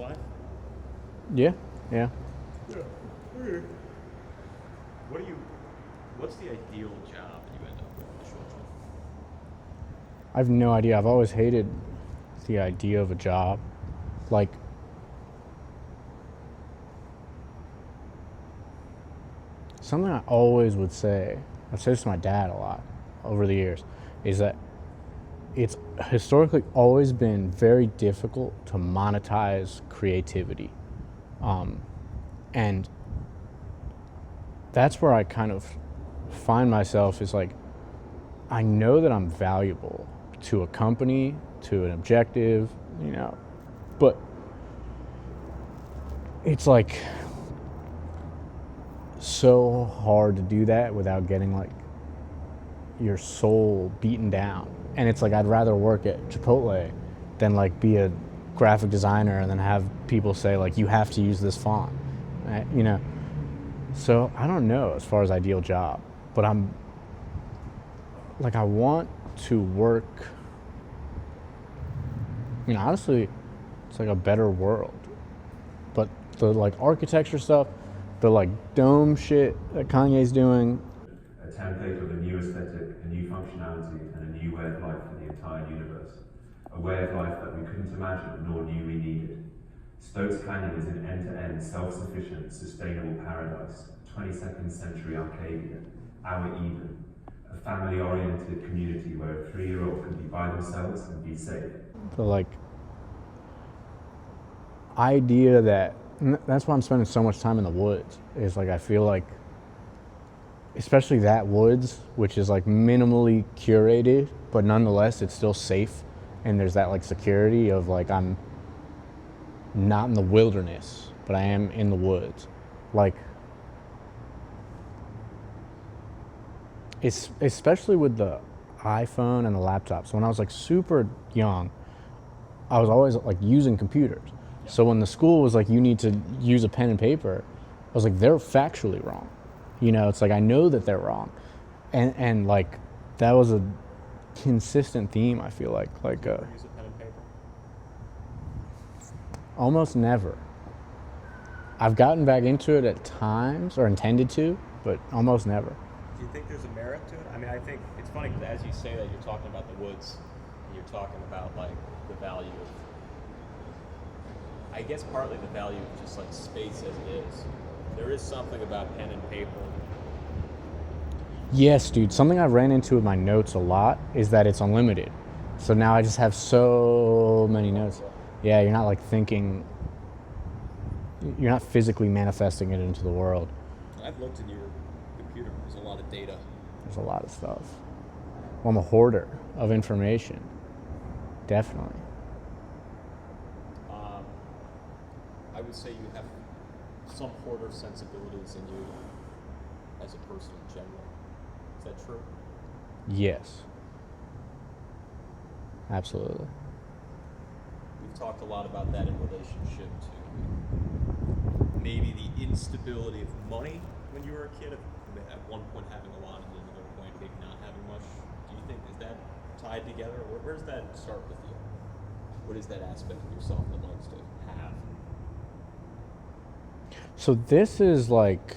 life? Yeah, yeah. Yeah. Okay. What do you? What's the ideal job you end up with in the short term? I have no idea. I've always hated the idea of a job. Like, something I always would say, I've said this to my dad a lot over the years, is that it's historically always been very difficult to monetize creativity. And that's where I kind of find myself is like, I know that I'm valuable to a company, to an objective, but it's like so hard to do that without getting like your soul beaten down. And it's like I'd rather work at Chipotle than like be a graphic designer and then have people say like you have to use this font, right? So I don't know as far as ideal job, but I'm like I want to work. Honestly, it's like a better world. But the like architecture stuff, the like dome shit that Kanye's doing. A template of a new aesthetic, a new functionality, and a new way of life for the entire universe. A way of life that we couldn't imagine nor knew we needed. Stokes Canyon is an end-to-end, self-sufficient, sustainable paradise, 22nd century Arcadia, our Eden, a family-oriented community where a 3-year-old can be by themselves and be safe. The like idea that's why I'm spending so much time in the woods, is like I feel like, especially that woods, which is like minimally curated, but nonetheless it's still safe, and there's that like security of like I'm not in the wilderness, but I am in the woods. Like, it's especially with the iPhone and the laptop. So when I was like super young, I was always like using computers. So when the school was like, you need to use a pen and paper, I was like, they're factually wrong. It's like I know that they're wrong, and like that was a consistent theme. I feel like Use a pen and paper. almost never. I've gotten back into it at times, or intended to, but almost never. Do you think there's a merit to it? I mean, I think it's funny because as you say that, you're talking about the woods, and you're talking about like the value of, I guess partly the value of just like space as it is. There is something about pen and paper. Yes, dude. Something I ran into with my notes a lot is that it's unlimited. So now I just have so many notes. Yeah, you're not like thinking, you're not physically manifesting it into the world. I've looked in your computer. There's a lot of data. There's a lot of stuff. Well, I'm a hoarder of information. Definitely. I would say you have some hoarder sensibilities in you as a person in general. Is that true? Yes. Absolutely. We've talked a lot about that in relationship to maybe the instability of money when you were a kid, of at one point having a lot and then another point maybe not having much. Do you think, is that tied together? Where does that start with you? What is that aspect of yourself that likes to have? So this is like,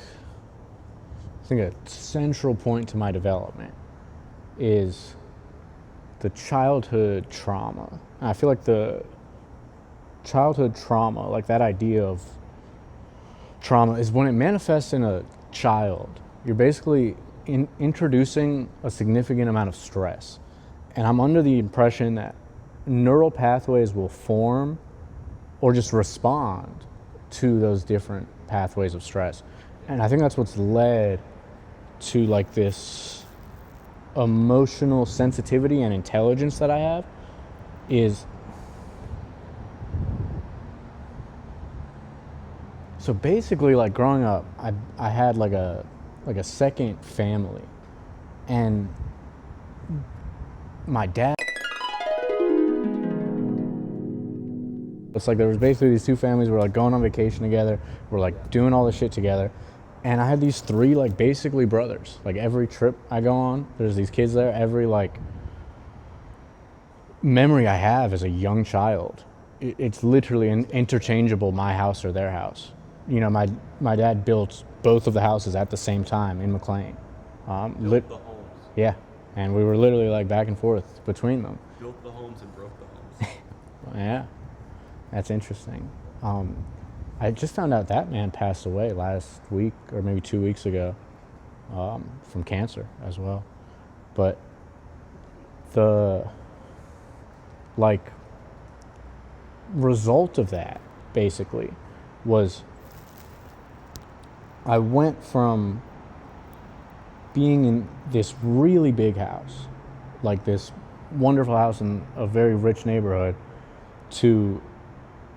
I think a central point to my development is the childhood trauma. And I feel like the childhood trauma, like that idea of trauma, is when it manifests in a child. You're basically introducing a significant amount of stress. And I'm under the impression that neural pathways will form or just respond to those different pathways of stress. And I think that's what's led to like this emotional sensitivity and intelligence that I have, is so basically like growing up, I had like a second family, and my dad, it's like there was basically these two families were like going on vacation together, we're like doing all this shit together, and I had these three like basically brothers. Like every trip I go on, there's these kids there. Every like memory I have as a young child it's literally interchangeable, my house or their house. You know, my dad built both of the houses at the same time in McLean. Built the homes. Yeah, and we were literally like back and forth between them. Built the homes and broke the homes. Yeah, that's interesting. I just found out that man passed away last week or maybe 2 weeks ago from cancer as well. But the like result of that basically was I went from being in this really big house, like this wonderful house in a very rich neighborhood, to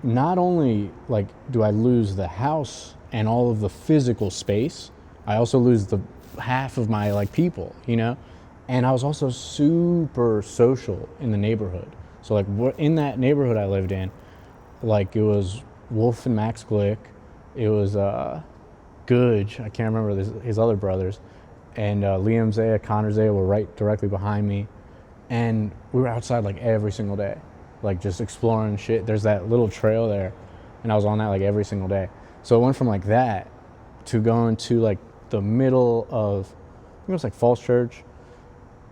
not only like do I lose the house and all of the physical space, I also lose the half of my like people, you know? And I was also super social in the neighborhood. So like in that neighborhood I lived in, like it was Wolf and Max Glick, it was Gudge, I can't remember his other brothers, and Liam Zaya, Connor Zaya were right directly behind me. And we were outside like every single day, like just exploring shit. There's that little trail there, and I was on that like every single day. So it went from like that to going to like the middle of, I think it was like Falls Church,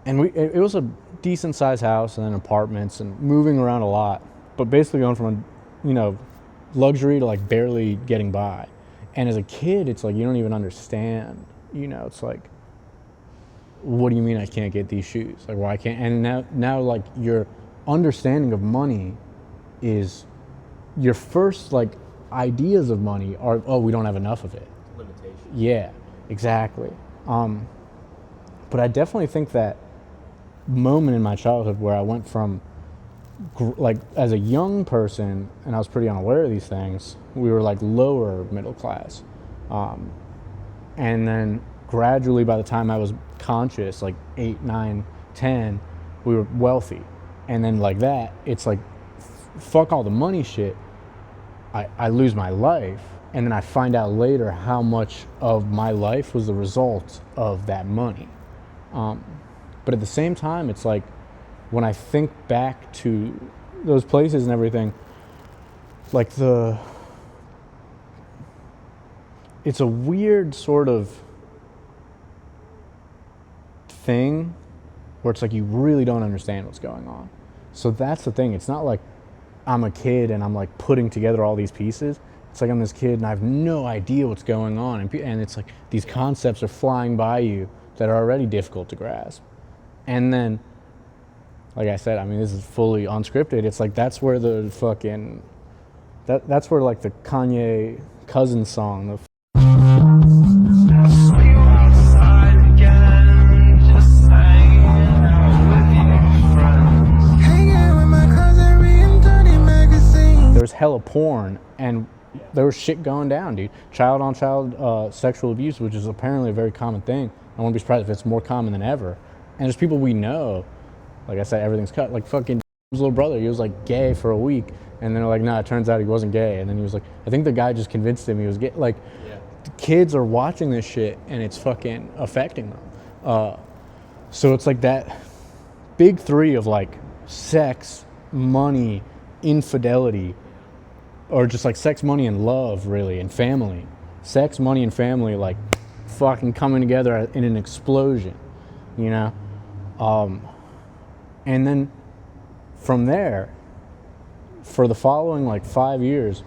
and it was a decent sized house and then apartments and moving around a lot, but basically going from a, you know, luxury to like barely getting by. And as a kid, it's like you don't even understand, you know, it's like, what do you mean I can't get these shoes? Like, why can't? And now like your understanding of money is, your first like ideas of money are, oh, we don't have enough of it. Limitation. Yeah, exactly. But I definitely think that moment in my childhood where I went from like as a young person, and I was pretty unaware of these things, we were like lower middle class. And then gradually by the time I was conscious, like 8, 9, 10, we were wealthy. And then like that, it's like, fuck all the money shit. I lose my life. And then I find out later how much of my life was the result of that money. But at the same time, it's like, when I think back to those places and everything, like it's a weird sort of thing where it's like you really don't understand what's going on. So that's the thing. It's not like I'm a kid and I'm like putting together all these pieces. It's like I'm this kid and I have no idea what's going on. And it's like these concepts are flying by you that are already difficult to grasp. And then, like I said, I mean, this is fully unscripted. It's like that's where the fucking, that's where like the Kanye Cousins song, the there was hella porn and there was shit going down, dude. Child on child sexual abuse, which is apparently a very common thing. I wouldn't be surprised if it's more common than ever. And there's people we know, like I said, everything's cut. Like fucking his little brother, he was like gay for a week, and then they're like, nah, it turns out he wasn't gay. And then he was like, I think the guy just convinced him he was gay. Like, yeah. The kids are watching this shit and it's fucking affecting them. So it's like that big three of like sex, money, infidelity, or just like sex, money, and love, really, and family. Sex, money, and family, like fucking coming together in an explosion, you know? And then from there, for the following like 5 years,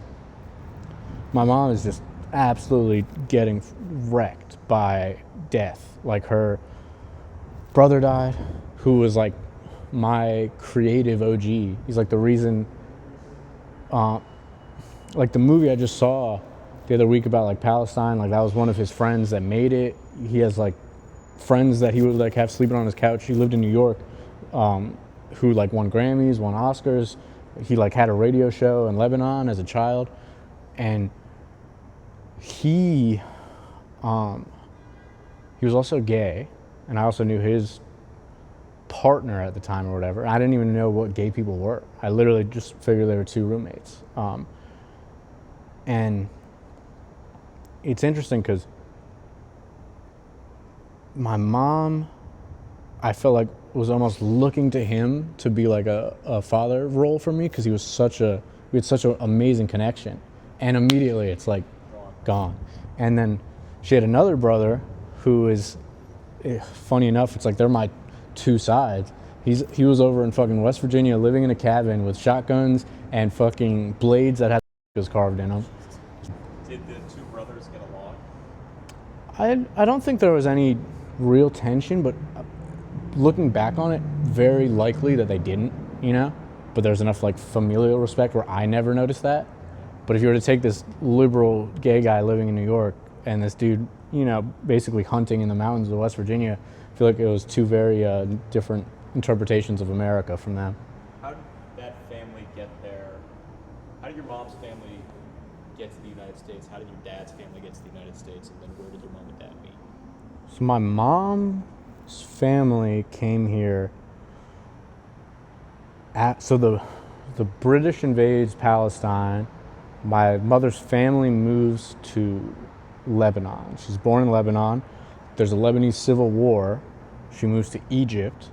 my mom is just absolutely getting wrecked by death. Like her brother died, who was like my creative OG. He's like the reason, like the movie I just saw the other week about like Palestine, like that was one of his friends that made it. He has like friends that he would like have sleeping on his couch. He lived in New York, who like won Grammys, won Oscars. He like had a radio show in Lebanon as a child, and he was also gay, and I also knew his partner at the time or whatever. I didn't even know what gay people were. I literally just figured they were two roommates. And it's interesting because my mom, I felt like was almost looking to him to be like a father role for me, because he was such a we had such an amazing connection, and immediately it's like gone. And then she had another brother who is, funny enough, it's like they're my two sides. He was over in fucking West Virginia living in a cabin with shotguns and fucking blades that had was carved in them. Did the two brothers get along? I don't think there was any real tension, but looking back on it, very likely that they didn't, you know? But there's enough like familial respect where I never noticed that. But if you were to take this liberal gay guy living in New York and this dude, you know, basically hunting in the mountains of West Virginia, I feel like it was two very different interpretations of America from them. How did that family get there? How did your mom's family get to the United States? How did your dad's family get to the United States? And then where did your mom and dad meet? So my mom's family came here so the British invades Palestine. My mother's family moves to Lebanon. She's born in Lebanon. There's a Lebanese civil war. She moves to Egypt.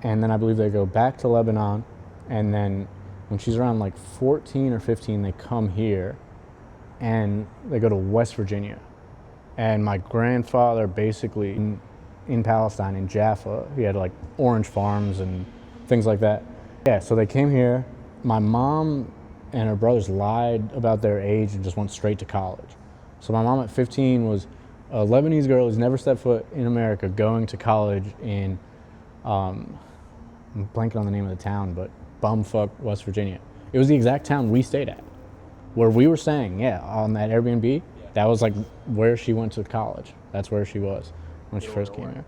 And then I believe they go back to Lebanon. And then when she's around like 14 or 15, they come here and they go to West Virginia. And my grandfather basically in Palestine, in Jaffa, he had like orange farms and things like that. Yeah, so they came here. My mom and her brothers lied about their age and just went straight to college. So my mom at 15 was a Lebanese girl who's never stepped foot in America going to college in, I'm blanking on the name of the town, but bumfuck West Virginia. It was the exact town we stayed at, where we were staying, on that Airbnb. That was like where she went to college. That's where she was when she first came here.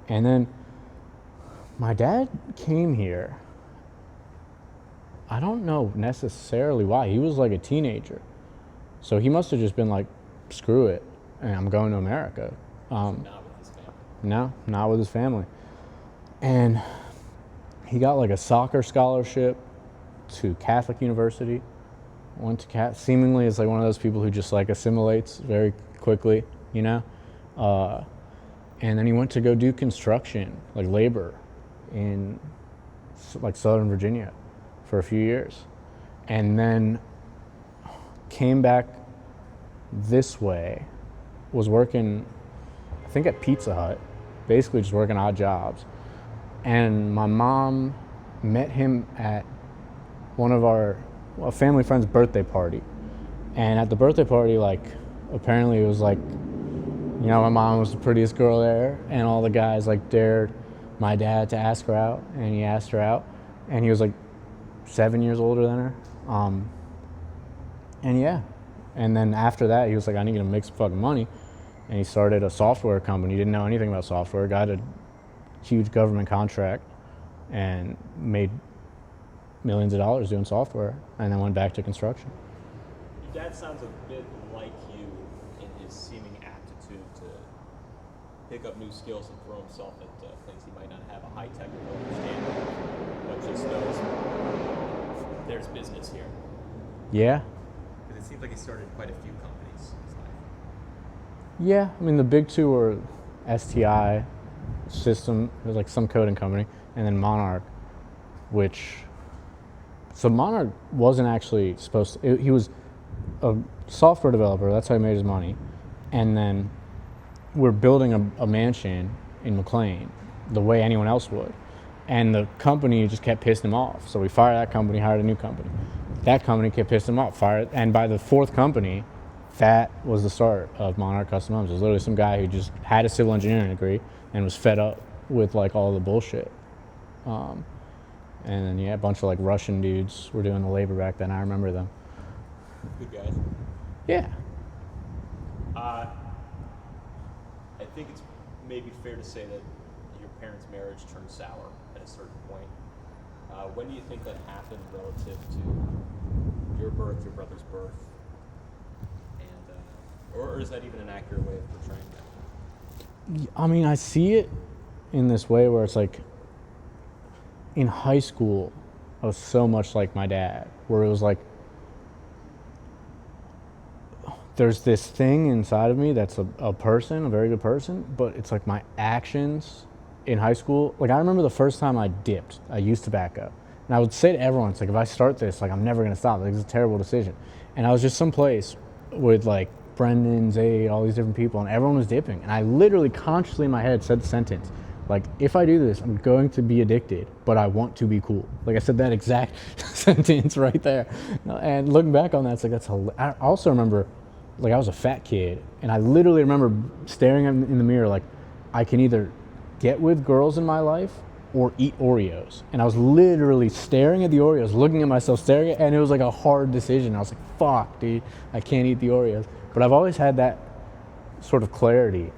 And then my dad came here. I don't know necessarily why. He was like a teenager. So he must have just been like, screw it, and I'm going to America. Not with his family. No, not with his family. And he got like a soccer scholarship to Catholic University. Went to seemingly is like one of those people who just like assimilates very quickly, you know? And then he went to go do construction, like labor, in like Southern Virginia for a few years. And then came back this way, was working, I think at Pizza Hut, basically just working odd jobs. And my mom met him at one of a family friend's birthday party. And at the birthday party, like, apparently it was like, you know, my mom was the prettiest girl there, and all the guys like dared my dad to ask her out, and he asked her out, and he was like 7 years older than her. And yeah, and then after that, he was like, I need to make some fucking money, and he started a software company. He didn't know anything about software, got a huge government contract, and made millions of dollars doing software, and then went back to construction. Your dad sounds a bit like you in his seeming aptitude to pick up new skills and throw himself at things he might not have a high technical understanding of, but just knows there's business here. Yeah. Because it seems like he started quite a few companies in his life. Yeah, I mean the big two were STI, System, it was like some coding company, and then Monarch, so Monarch wasn't actually supposed to, he was a software developer, that's how he made his money. And then we're building a mansion in McLean the way anyone else would. And the company just kept pissing him off. So we fired that company, hired a new company. That company kept pissing him off, fired. And by the fourth company, that was the start of Monarch Custom Homes. It was literally some guy who just had a civil engineering degree and was fed up with like all the bullshit. And then, a bunch of like Russian dudes were doing the labor back then. I remember them. Good guys. Yeah. I think it's maybe fair to say that your parents' marriage turned sour at a certain point. When do you think that happened relative to your birth, your brother's birth? And, or is that even an accurate way of portraying that? I mean, I see it in this way where it's like, in high school, I was so much like my dad, where it was like, there's this thing inside of me that's a person, a very good person, but it's like my actions in high school. Like I remember the first time I dipped, I used tobacco, And I would say to everyone, it's like, if I start this, like, I'm never going to stop. Like, it's a terrible decision. And I was just someplace with, like, Brendan, Zayd, all these different people, and everyone was dipping. And I literally consciously in my head said the sentence, like, if I do this, I'm going to be addicted, but I want to be cool. Like, I said that exact sentence right there. And looking back on that, it's like, I also remember, like, I was a fat kid, and I literally remember staring in the mirror, like, I can either get with girls in my life or eat Oreos. And I was literally staring at the Oreos, looking at myself, staring at, and it was like a hard decision. I was like, fuck, dude, I can't eat the Oreos. But I've always had that sort of clarity.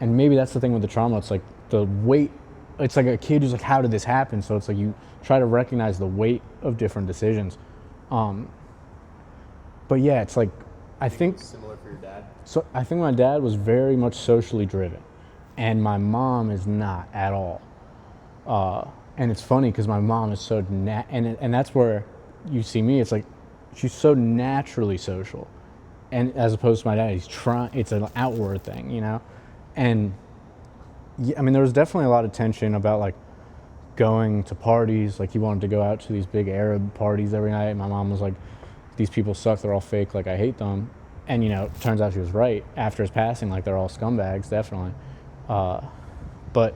And maybe that's the thing with the trauma. It's like the weight, it's like a kid who's like, how did this happen? So it's like you try to recognize the weight of different decisions. But yeah, it's like, I think Similar for your dad? so. I think my dad was very much socially driven, and my mom is not at all. And it's funny because my mom is so and that's where you see me. It's like she's so naturally social, and as opposed to my dad, he's trying. It's an outward thing, you know. And yeah, I mean, there was definitely a lot of tension about like going to parties. Like he wanted to go out to these big Arab parties every night. My mom was like, these people suck, they're all fake, like I hate them. And you know, it turns out she was right. After his passing, like they're all scumbags, definitely. But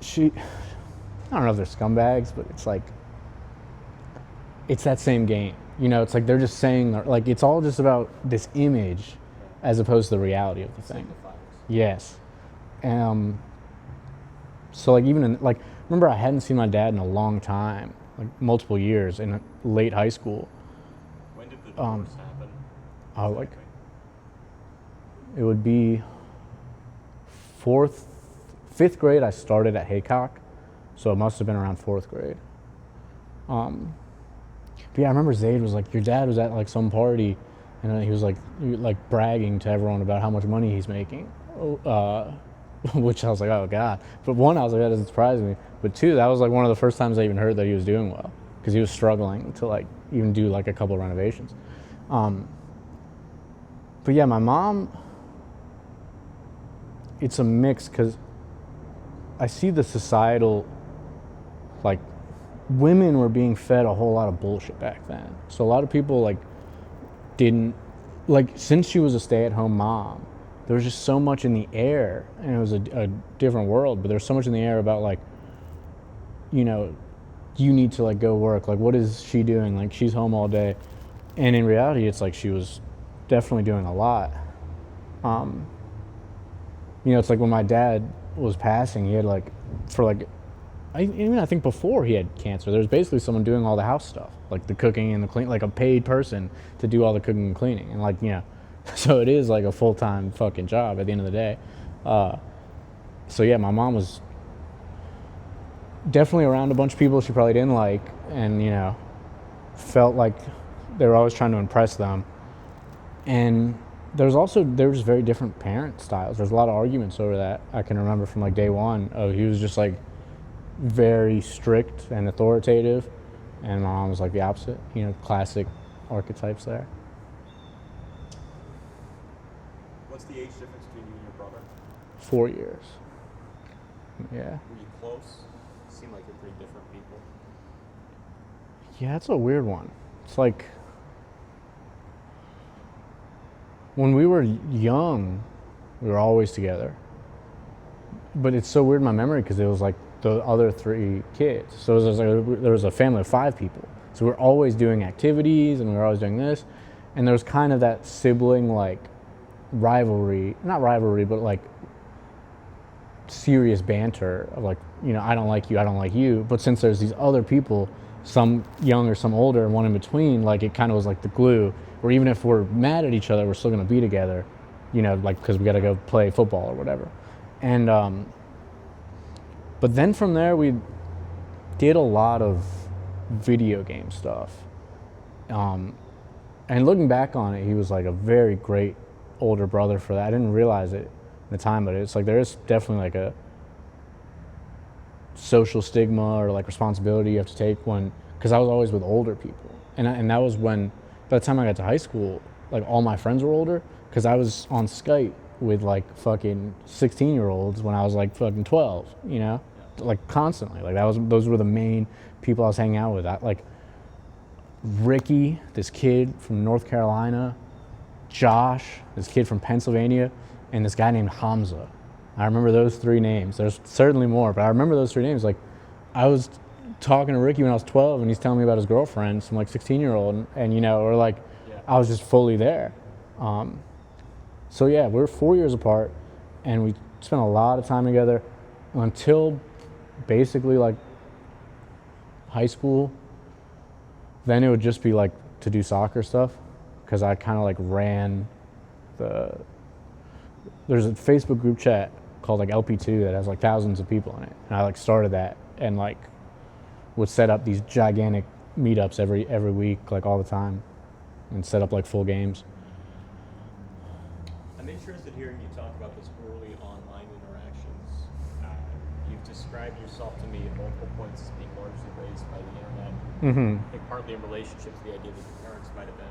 I don't know if they're scumbags, but it's like, it's that same game. You know, it's like they're just saying, like it's all just about this image as opposed to the reality of the thing. Yes. So like even in, like, remember I hadn't seen my dad in a long time, like multiple years in late high school. When did the divorce happen? Like it would be fifth grade. I started at Haycock, so it must have been around fourth grade. But yeah, I remember Zayd was like, your dad was at like some party, and he was like bragging to everyone about how much money he's making. Which I was like, oh God. But one, I was like, that doesn't surprise me. But two, that was like one of the first times I even heard that he was doing well, because he was struggling to like even do like a couple of renovations. But yeah, my mom, it's a mix, because I see the societal, like, women were being fed a whole lot of bullshit back then. So a lot of people like didn't, like, since she was a stay-at-home mom, there was just so much in the air, and it was a different world, but there's so much in the air about like, you know, you need to like go work. Like, what is she doing? Like, she's home all day. And in reality, it's like she was definitely doing a lot. You know, it's like when my dad was passing, he had like, for like, I think before he had cancer, there was basically someone doing all the house stuff, like the cooking and the clean, like a paid person to do all the cooking and cleaning. And like, you know, so it is like a full-time fucking job at the end of the day. So yeah, my mom was definitely around a bunch of people she probably didn't like, and you know, felt like they were always trying to impress them. And there was very different parent styles. There's a lot of arguments over that. I can remember from like day one. He was just like very strict and authoritative, and my mom was like the opposite. You know, classic archetypes there. What's the age difference between you and your brother? 4 years. Yeah. Were you close? Seem like you're pretty different people. Yeah, that's a weird one. It's like, when we were young, we were always together. But it's so weird in my memory because it was like the other three kids. So it was like, there was a family of 5 people. So we were always doing activities, and we were always doing this. And there was kind of that sibling like rivalry, not rivalry, but like serious banter of like, you know, I don't like you. But since there's these other people, some younger, some older, and one in between, like it kind of was like the glue, where even if we're mad at each other, we're still gonna be together, you know, like because we gotta go play football or whatever. And but then from there we did a lot of video game stuff. And looking back on it, he was like a very great older brother for that. I didn't realize it at the time, but it's like there is definitely like a social stigma or like responsibility you have to take because I was always with older people, and that was when, by the time I got to high school, like all my friends were older, because I was on Skype with like fucking 16-year-olds when I was like fucking 12, you know. like constantly. Like those were the main people I was hanging out with. Like Ricky, this kid from North Carolina, Josh, this kid from Pennsylvania, and this guy named Hamza. I remember those 3 names. There's certainly more, but I remember those 3 names. Like, I was talking to Ricky when I was 12, and he's telling me about his girlfriend, some like 16-year-old, and you know, or like, I was just fully there. So yeah, we're 4 years apart, and we spent a lot of time together until basically like high school. Then it would just be like to do soccer stuff, because I kind of like ran there's a Facebook group chat called like LP2 that has like thousands of people in it, and I like started that and like would set up these gigantic meetups every week, like all the time, and set up like full games. I'm interested hearing you talk about those early online interactions. You've described yourself to me at multiple points as being largely raised by the internet. I think partly in relationship to the idea that your parents might have been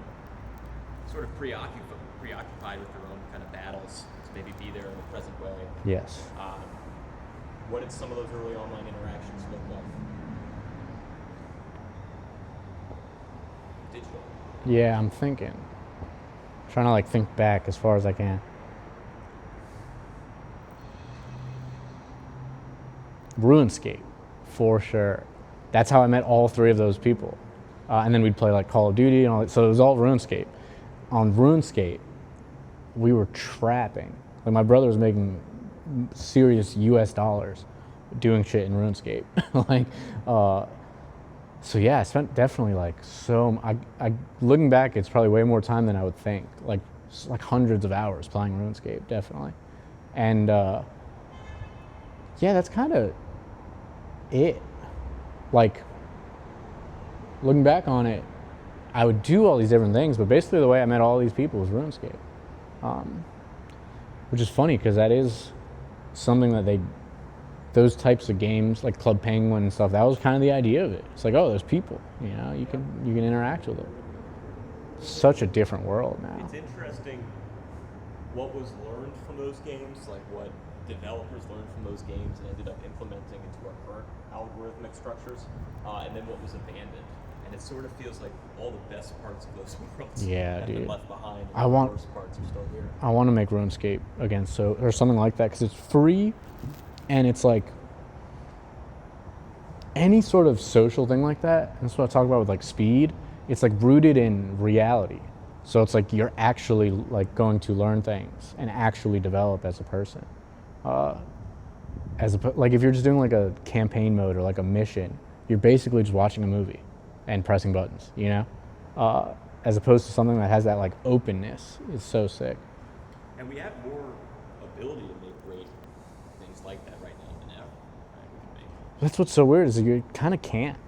sort of preoccupied with their own kind of battles to maybe be there in the present way. Yes. What did some of those early online interactions look like? Digital. Yeah, I'm thinking. Trying to like think back as far as I can. RuneScape, for sure. That's how I met all 3 of those people. And then we'd play like Call of Duty and all that. So it was all RuneScape. On RuneScape, we were trapping. Like my brother was making serious US dollars doing shit in RuneScape. Like, so yeah, I spent definitely like I looking back, it's probably way more time than I would think. Like hundreds of hours playing RuneScape, definitely. And yeah, that's kind of it. Like, looking back on it, I would do all these different things, but basically the way I met all these people was RuneScape. Which is funny because that is something that those types of games, like Club Penguin and stuff, that was kind of the idea of it. It's like, oh, there's people, you know, you can interact with them. Such a different world now. It's interesting what was learned from those games, like what developers learned from those games and ended up implementing into our current algorithmic structures, and then what was abandoned. And it sort of feels like all the best parts of those worlds have been left behind, and the worst parts are still here. I want to make RuneScape again, or something like that, because it's free, and it's like any sort of social thing like that. And that's what I talk about with like speed. It's like rooted in reality. So it's like you're actually like going to learn things and actually develop as a person. Like if you're just doing like a campaign mode or like a mission, you're basically just watching a movie and pressing buttons, you know? As opposed to something that has that like openness. It's so sick. And we have more ability to make great things like that right now than ever. Right? We can make. That's what's so weird is that you kind of can't.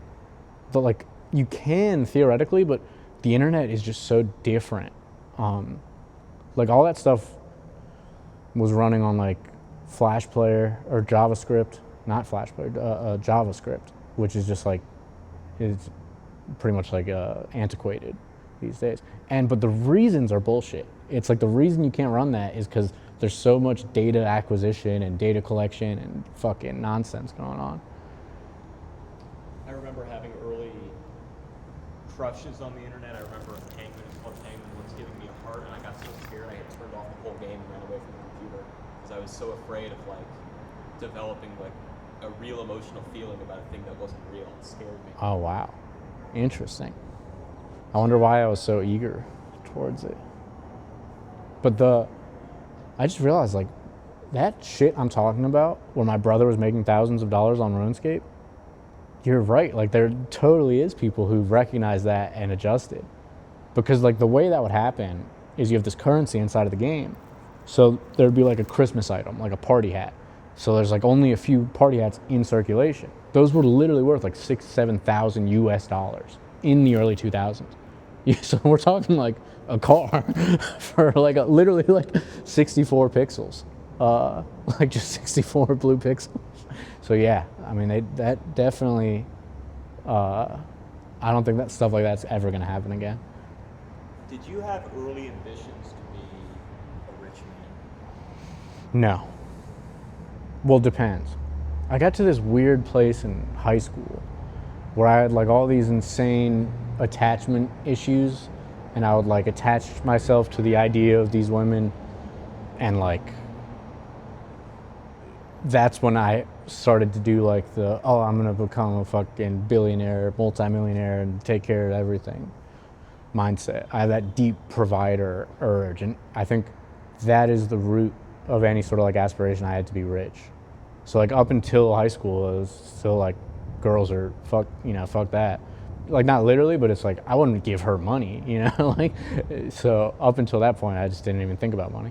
But like you can theoretically, but the internet is just so different. Like all that stuff was running on like Flash Player or JavaScript, not Flash Player, JavaScript, which is just like, it's pretty much like antiquated these days. But the reasons are bullshit. It's like the reason you can't run that is because there's so much data acquisition and data collection and fucking nonsense going on. I remember having early crushes on the internet. I remember Club Penguin once giving me a heart, and I got so scared I had turned off the whole game and ran away from the computer because I was so afraid of like developing like a real emotional feeling about a thing that wasn't real. It scared me. Oh wow, interesting. I wonder why I was so eager towards it. But I just realized like that shit I'm talking about, where my brother was making thousands of dollars on RuneScape. You're right. Like there totally is people who recognize that and adjusted, because like the way that would happen is you have this currency inside of the game. So there'd be like a Christmas item, like a party hat. So there's like only a few party hats in circulation. Those were literally worth like $6,000-7,000 US dollars in the early 2000s. So we're talking like a car for like literally like 64 pixels, like just 64 blue pixels. So yeah, I mean that definitely. I don't think that stuff like that's ever gonna happen again. Did you have early ambitions to be a rich man? No. Well, depends. I got to this weird place in high school where I had like all these insane attachment issues, and I would like attach myself to the idea of these women, and like that's when I started to do like I'm gonna become a fucking billionaire, multimillionaire, and take care of everything mindset. I have that deep provider urge, and I think that is the root of any sort of like aspiration I had to be rich. So like up until high school, it was still like girls are fuck that. Like not literally, but it's like I wouldn't give her money, like. So up until that point, I just didn't even think about money.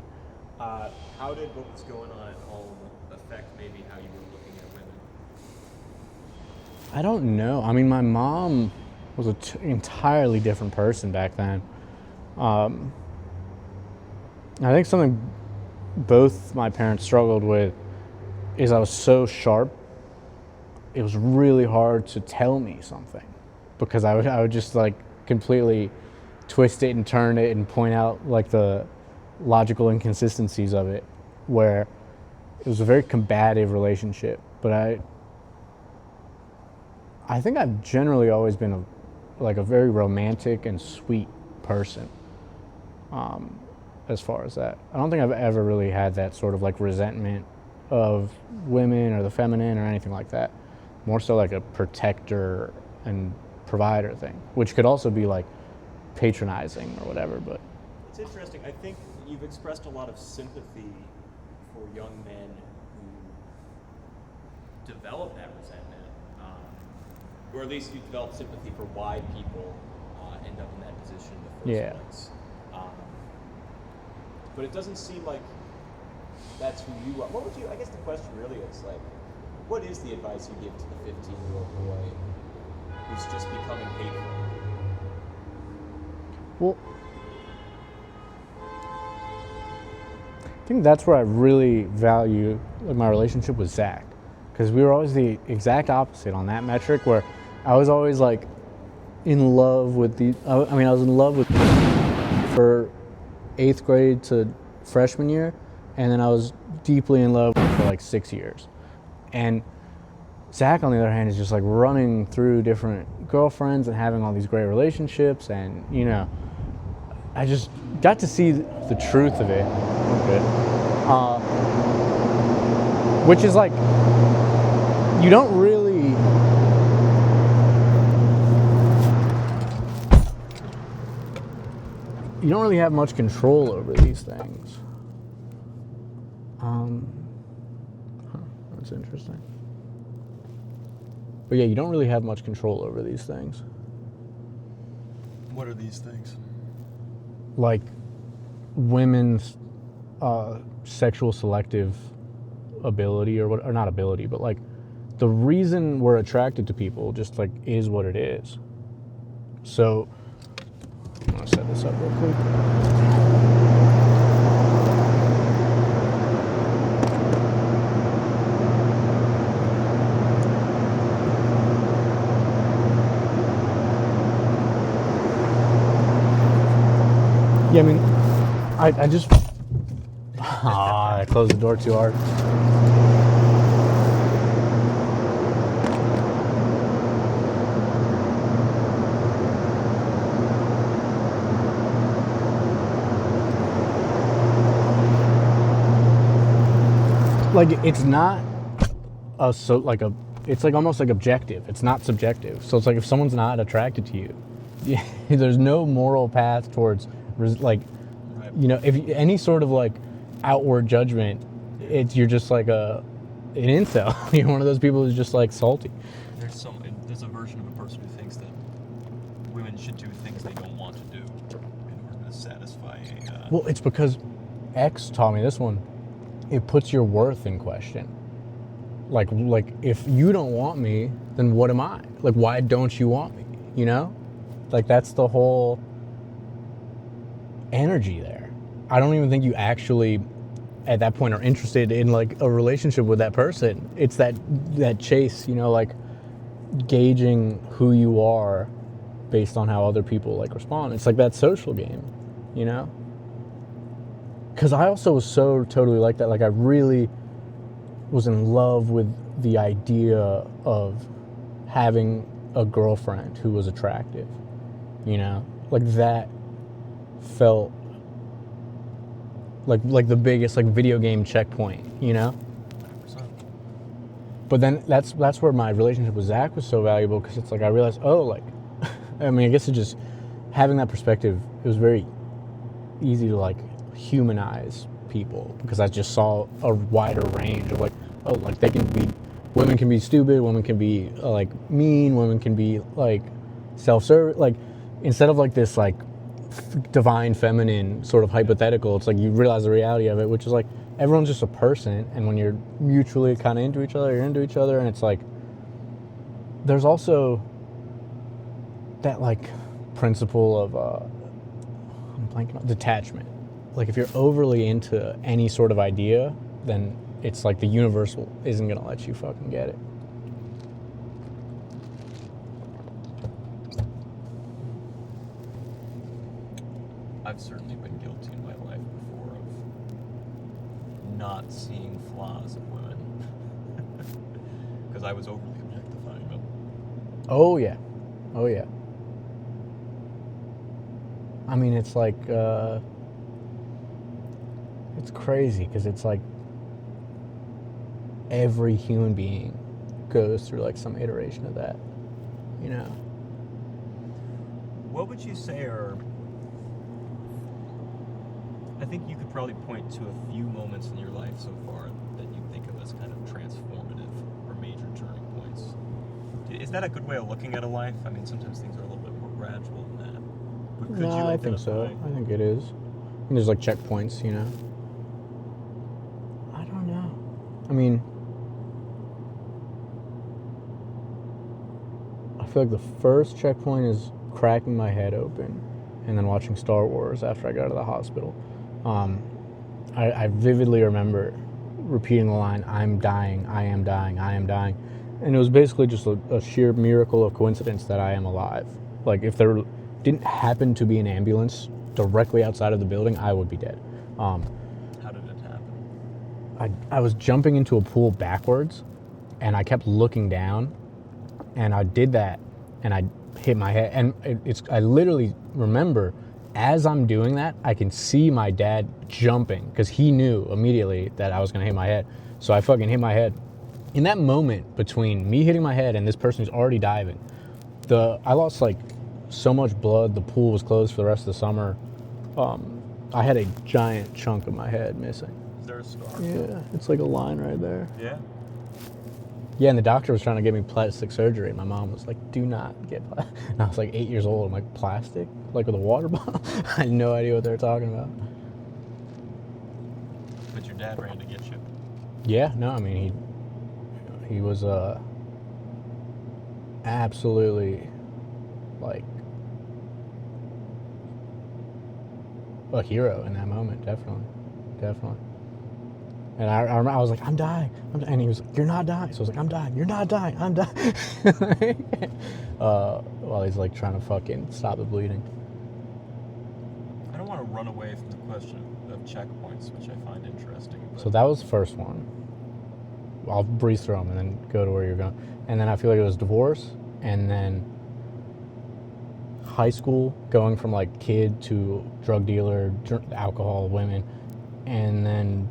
How did what was going on at home affect maybe how you were looking at women? I don't know. I mean, my mom was an entirely different person back then. I think something both my parents struggled with is I was so sharp. It was really hard to tell me something because I would just like completely twist it and turn it and point out like the logical inconsistencies of it, where it was a very combative relationship. But I think I've generally always been a very romantic and sweet person. As far as that, I don't think I've ever really had that sort of like resentment of women or the feminine or anything like that. More so like a protector and provider thing, which could also be like patronizing or whatever. But it's interesting. I think you've expressed a lot of sympathy for young men who develop that resentment, or at least you develop sympathy for why people end up in that position in the first place. But it doesn't seem like that's who you are. What would you, I guess the question really is like, what is the advice you give to the 15-year-old boy who's just becoming hateful? Well, I think that's where I really value like my relationship with Zach, because we were always the exact opposite on that metric, where I was always like in love with I was in love with for 8th grade to freshman year, and then I was deeply in love for like 6 years. And Zach, on the other hand, is just like running through different girlfriends and having all these great relationships, and I just got to see the truth of it, which is like you don't really have much control over these things. That's interesting. But yeah, you don't really have much control over these things. What are these things? Like women's sexual selective ability, or not ability, but like the reason we're attracted to people just like is what it is. So I'm gonna set this up real quick. Yeah, I mean, I just I closed the door too hard. Like it's not it's like almost like objective. It's not subjective. So it's like if someone's not attracted to you, there's no moral path towards like, if any sort of like outward judgment, you're just like an incel. You're one of those people who's just like salty. There's a version of a person who thinks that women should do things they don't want to do in order to satisfy a. Well, it's because X taught me this one. It puts your worth in question. Like if you don't want me, then what am I? Like, why don't you want me? Like that's the whole energy there. I don't even think you actually at that point are interested in like a relationship with that person. It's that chase, like gauging who you are based on how other people like respond. It's like that social game, Because I also was so totally like that. Like I really was in love with the idea of having a girlfriend who was attractive, you know, like that felt like the biggest like video game checkpoint, you know. 100%. But then that's where my relationship with Zach was so valuable, because it's like I realized, oh, like, I mean, I guess it just having that perspective, it was very easy to like humanize people, because I just saw a wider range of like, oh, like women can be stupid, women can be like mean, women can be like self-serving, like instead of like this like divine feminine sort of hypothetical, it's like you realize the reality of it, which is like everyone's just a person, and when you're mutually kind of into each other, you're into each other, and it's like there's also that like principle of I'm blanking on detachment. Like if you're overly into any sort of idea, then it's like the universal isn't gonna let you fucking get it. I've certainly been guilty in my life before of not seeing flaws in women because I was overly objectifying them. Oh yeah. Oh yeah. I mean, it's like it's crazy, because it's like every human being goes through like some iteration of that, you know. What would you say are... I think you could probably point to a few moments in your life so far that you think of as kind of transformative or major turning points. Is that a good way of looking at a life? I mean, sometimes things are a little bit more gradual than that. But could No, you I think so. identify- I think it is. And there's like checkpoints, you know. I don't know. I mean, I feel like the first checkpoint is cracking my head open and then watching Star Wars after I got out of the hospital. I vividly remember repeating the line, "I'm dying, I am dying, I am dying." And it was basically just a sheer miracle of coincidence that I am alive. Like, if there didn't happen to be an ambulance directly outside of the building, I would be dead. How did it happen? I was jumping into a pool backwards, and I kept looking down, and I did that, and I hit my head. And I literally remember, as I'm doing that, I can see my dad jumping, because he knew immediately that I was going to hit my head. So I fucking hit my head. In that moment between me hitting my head and this person who's already diving, I lost like so much blood. The pool was closed for the rest of the summer. I had a giant chunk of my head missing. Is there a scar? Yeah, it's like a line right there. Yeah? Yeah, and the doctor was trying to get me plastic surgery, and my mom was like, "Do not get plastic." And I was like 8 years old. I'm like, "Plastic? Like with a water bottle?" I had no idea what they were talking about. But your dad ran to get you. Yeah, no, I mean, he was absolutely like a hero in that moment, definitely. And I remember I was like, "I'm dying," and he was like, "You're not dying." So I was like, "I'm dying. You're not dying. I'm dying." While he's like trying to fucking stop the bleeding. I don't want to run away from the question of checkpoints, which I find interesting. But So that was the first one. I'll breeze through them and then go to where you're going. And then I feel like it was divorce, and then high school, going from like kid to drug dealer, alcohol, women, and then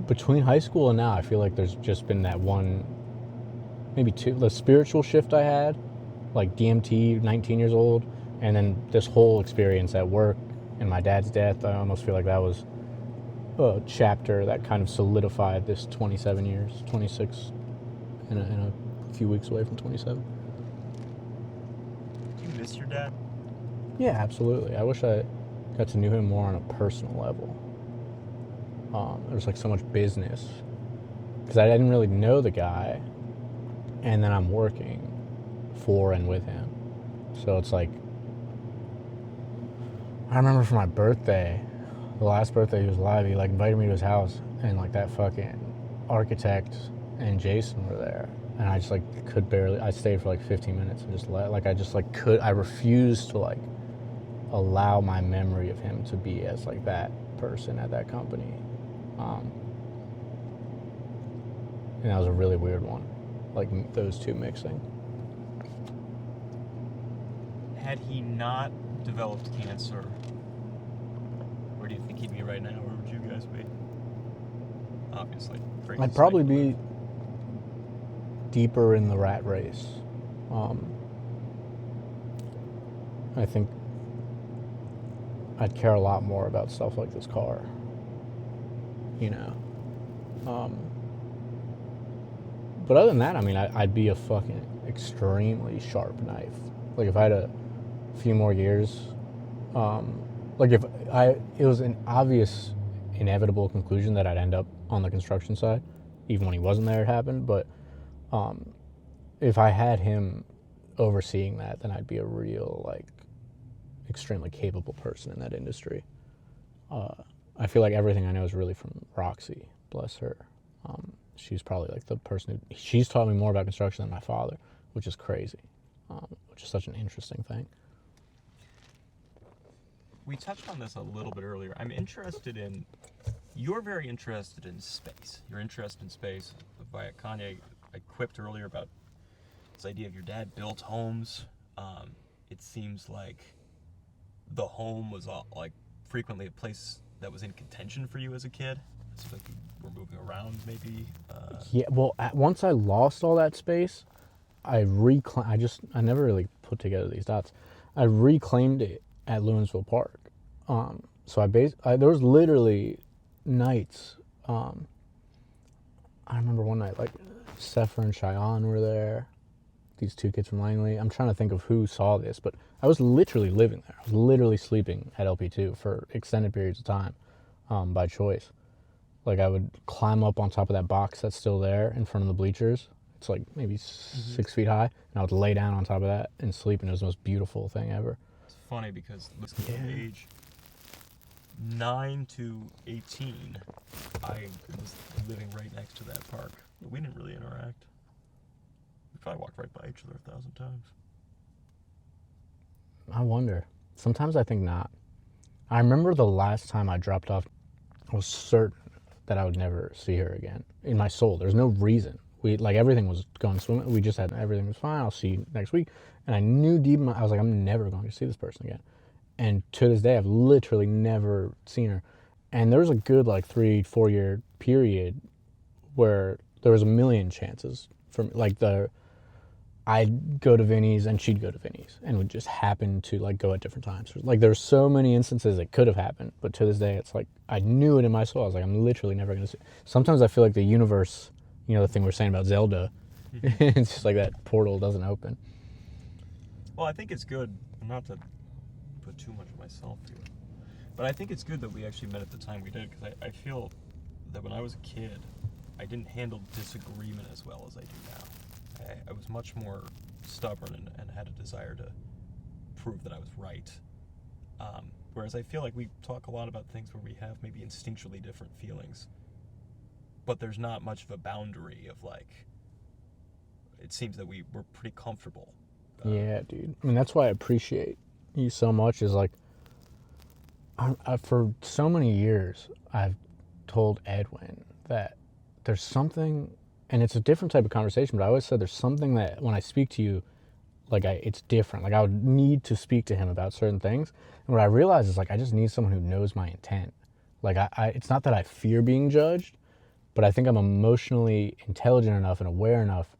between high school and now, I feel like there's just been that one, maybe two, the spiritual shift I had, like DMT, 19 years old, and then this whole experience at work and my dad's death. I almost feel like that was a chapter that kind of solidified this 27 years, 26, in a few weeks away from 27. do you miss your dad? Yeah, absolutely. I wish I got to know him more on a personal level. There was like so much business, because I didn't really know the guy, and then I'm working for and with him. So it's like, I remember for my birthday, the last birthday he was alive, he like invited me to his house, and like that fucking architect and Jason were there, and I just like could barely, I stayed for like 15 minutes and just I refused to like allow my memory of him to be as like that person at that company. and that was a really weird one, like those two mixing. Had he not developed cancer, where do you think he'd be right now? Where would you guys be? Obviously. crazy I'd probably speculative. be deeper in the rat race. I think I'd care a lot more about stuff like this car, you know. But other than that, I mean, I'd be a fucking extremely sharp knife. Like if I had a few more years, like if it was an obvious, inevitable conclusion that I'd end up on the construction side, even when he wasn't there, it happened. But if I had him overseeing that, then I'd be a real, like, extremely capable person in that industry. I feel like everything I know is really from Roxy, bless her. She's probably like the person she's taught me more about construction than my father, which is crazy, which is such an interesting thing. We touched on this a little bit earlier. You're very interested in space. You're interested in space. Via Kanye, I quipped earlier about this idea of your dad built homes. It seems like the home was like frequently a place that was in contention for you as a kid. It's like you were moving around, maybe. Yeah, well, once I lost all that space, I never really put together these dots. I reclaimed it at Lewinsville Park. So there was literally nights. I remember one night, like, Sefer and Cheyenne were there. These two kids from Langley. I'm trying to think of who saw this, but I was literally living there. I was literally sleeping at LP2 for extended periods of time, by choice. Like, I would climb up on top of that box that's still there in front of the bleachers. It's like maybe 6 feet high, and I would lay down on top of that and sleep, and it was the most beautiful thing ever. It's funny because from age 9 to 18, I was living right next to that park. But we didn't really interact. We probably walked right by each other 1,000 times. I wonder. Sometimes I think not. I remember the last time I dropped off, I was certain that I would never see her again. In my soul, there's no reason. Everything was going swimming. We just had, everything was fine. I'll see you next week. And I knew deep in my, I was like, I'm never going to see this person again. And to this day, I've literally never seen her. And there was a good, 3-4 year period where there was a million chances for me. I'd go to Vinny's and she'd go to Vinny's, and would just happen to go at different times. There's so many instances it could have happened, but to this day, it's like I knew it in my soul. I was like, I'm literally never gonna see. Sometimes I feel like the universe, the thing we're saying about Zelda, it's just like that portal doesn't open. Well, I think it's good, not to put too much of myself here, but I think it's good that we actually met at the time we did, because I feel that when I was a kid, I didn't handle disagreement as well as I do now. I was much more stubborn and had a desire to prove that I was right. Whereas I feel like we talk a lot about things where we have maybe instinctually different feelings, but there's not much of a boundary of it seems that we're pretty comfortable. Yeah, dude. I mean, that's why I appreciate you so much, is for so many years, I've told Edwin that there's something, and it's a different type of conversation, but I always said there's something that when I speak to you, it's different. I would need to speak to him about certain things. And what I realized is I just need someone who knows my intent. It's not that I fear being judged, but I think I'm emotionally intelligent enough and aware enough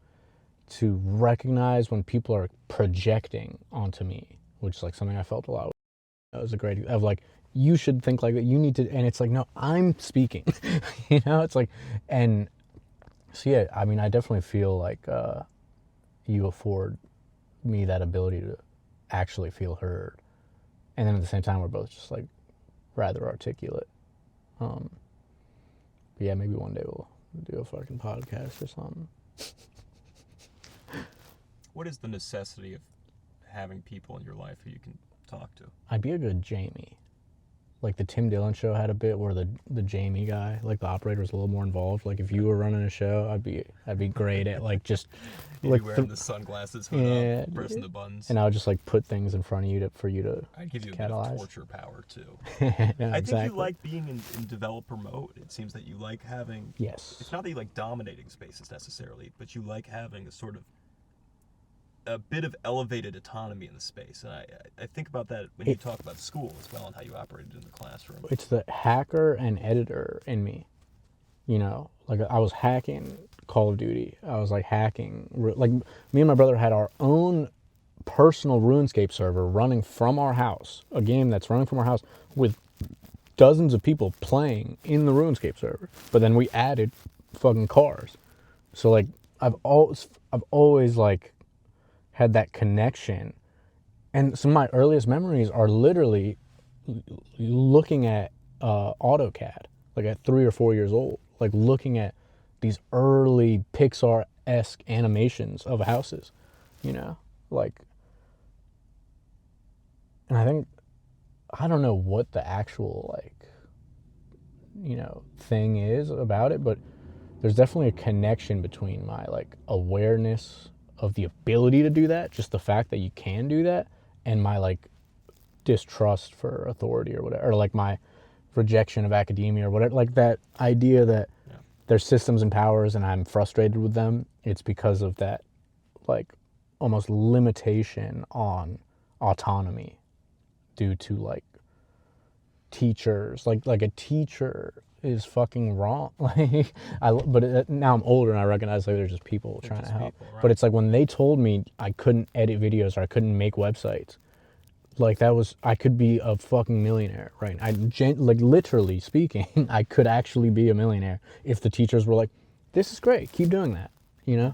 to recognize when people are projecting onto me, which is something I felt a lot. That was a great, of you should think like that. You need to, and it's no, I'm speaking, it's and so yeah, I mean, I definitely feel you afford me that ability to actually feel heard. And then at the same time, we're both just rather articulate. But yeah, maybe one day we'll do a fucking podcast or something. What is the necessity of having people in your life who you can talk to? I'd be a good Jamie. like the Tim Dillon show had a bit where the Jamie guy, like the operator, was a little more involved. Like if you were running a show, I'd be great at like just You'd like be wearing the sunglasses, hood yeah, up, pressing the buttons. and I would just like put things in front of you for you to I'd give you a bit of catalyze. torture power too. No, I think exactly. you like being in developer mode. It seems that you like having. Yes. It's not that you like dominating spaces necessarily, but you like having a sort of a bit of elevated autonomy in the space. And I think about that when you talk about school as well and how you operated in the classroom. It's the hacker and editor in me. You know, like I was hacking Call of Duty. I was like hacking, like me and my brother had our own personal RuneScape server running from our house, a game that's running from our house with dozens of people playing in the RuneScape server. But then we added fucking cars. So like I've always like had that connection. And some of my earliest memories are literally looking at AutoCAD, like at 3 or 4 years old, like looking at these early Pixar-esque animations of houses, you know, like, and I don't know what the actual, like, you know, thing is about it, but there's definitely a connection between my, like, awareness of the ability to do that, just the fact that you can do that, and my, like, distrust for authority or whatever, or, like, my rejection of academia or whatever, like, that idea that there's systems and powers and I'm frustrated with them. It's because of that, like, almost limitation on autonomy due to, like, teachers. Like a teacher is fucking wrong. Like, now I'm older and I recognize, like, they're just people trying to help. People, right? But it's like when they told me I couldn't edit videos or I couldn't make websites, like, that was, I could be a fucking millionaire, right? Like, literally speaking, I could actually be a millionaire if the teachers were like, this is great, keep doing that, you know?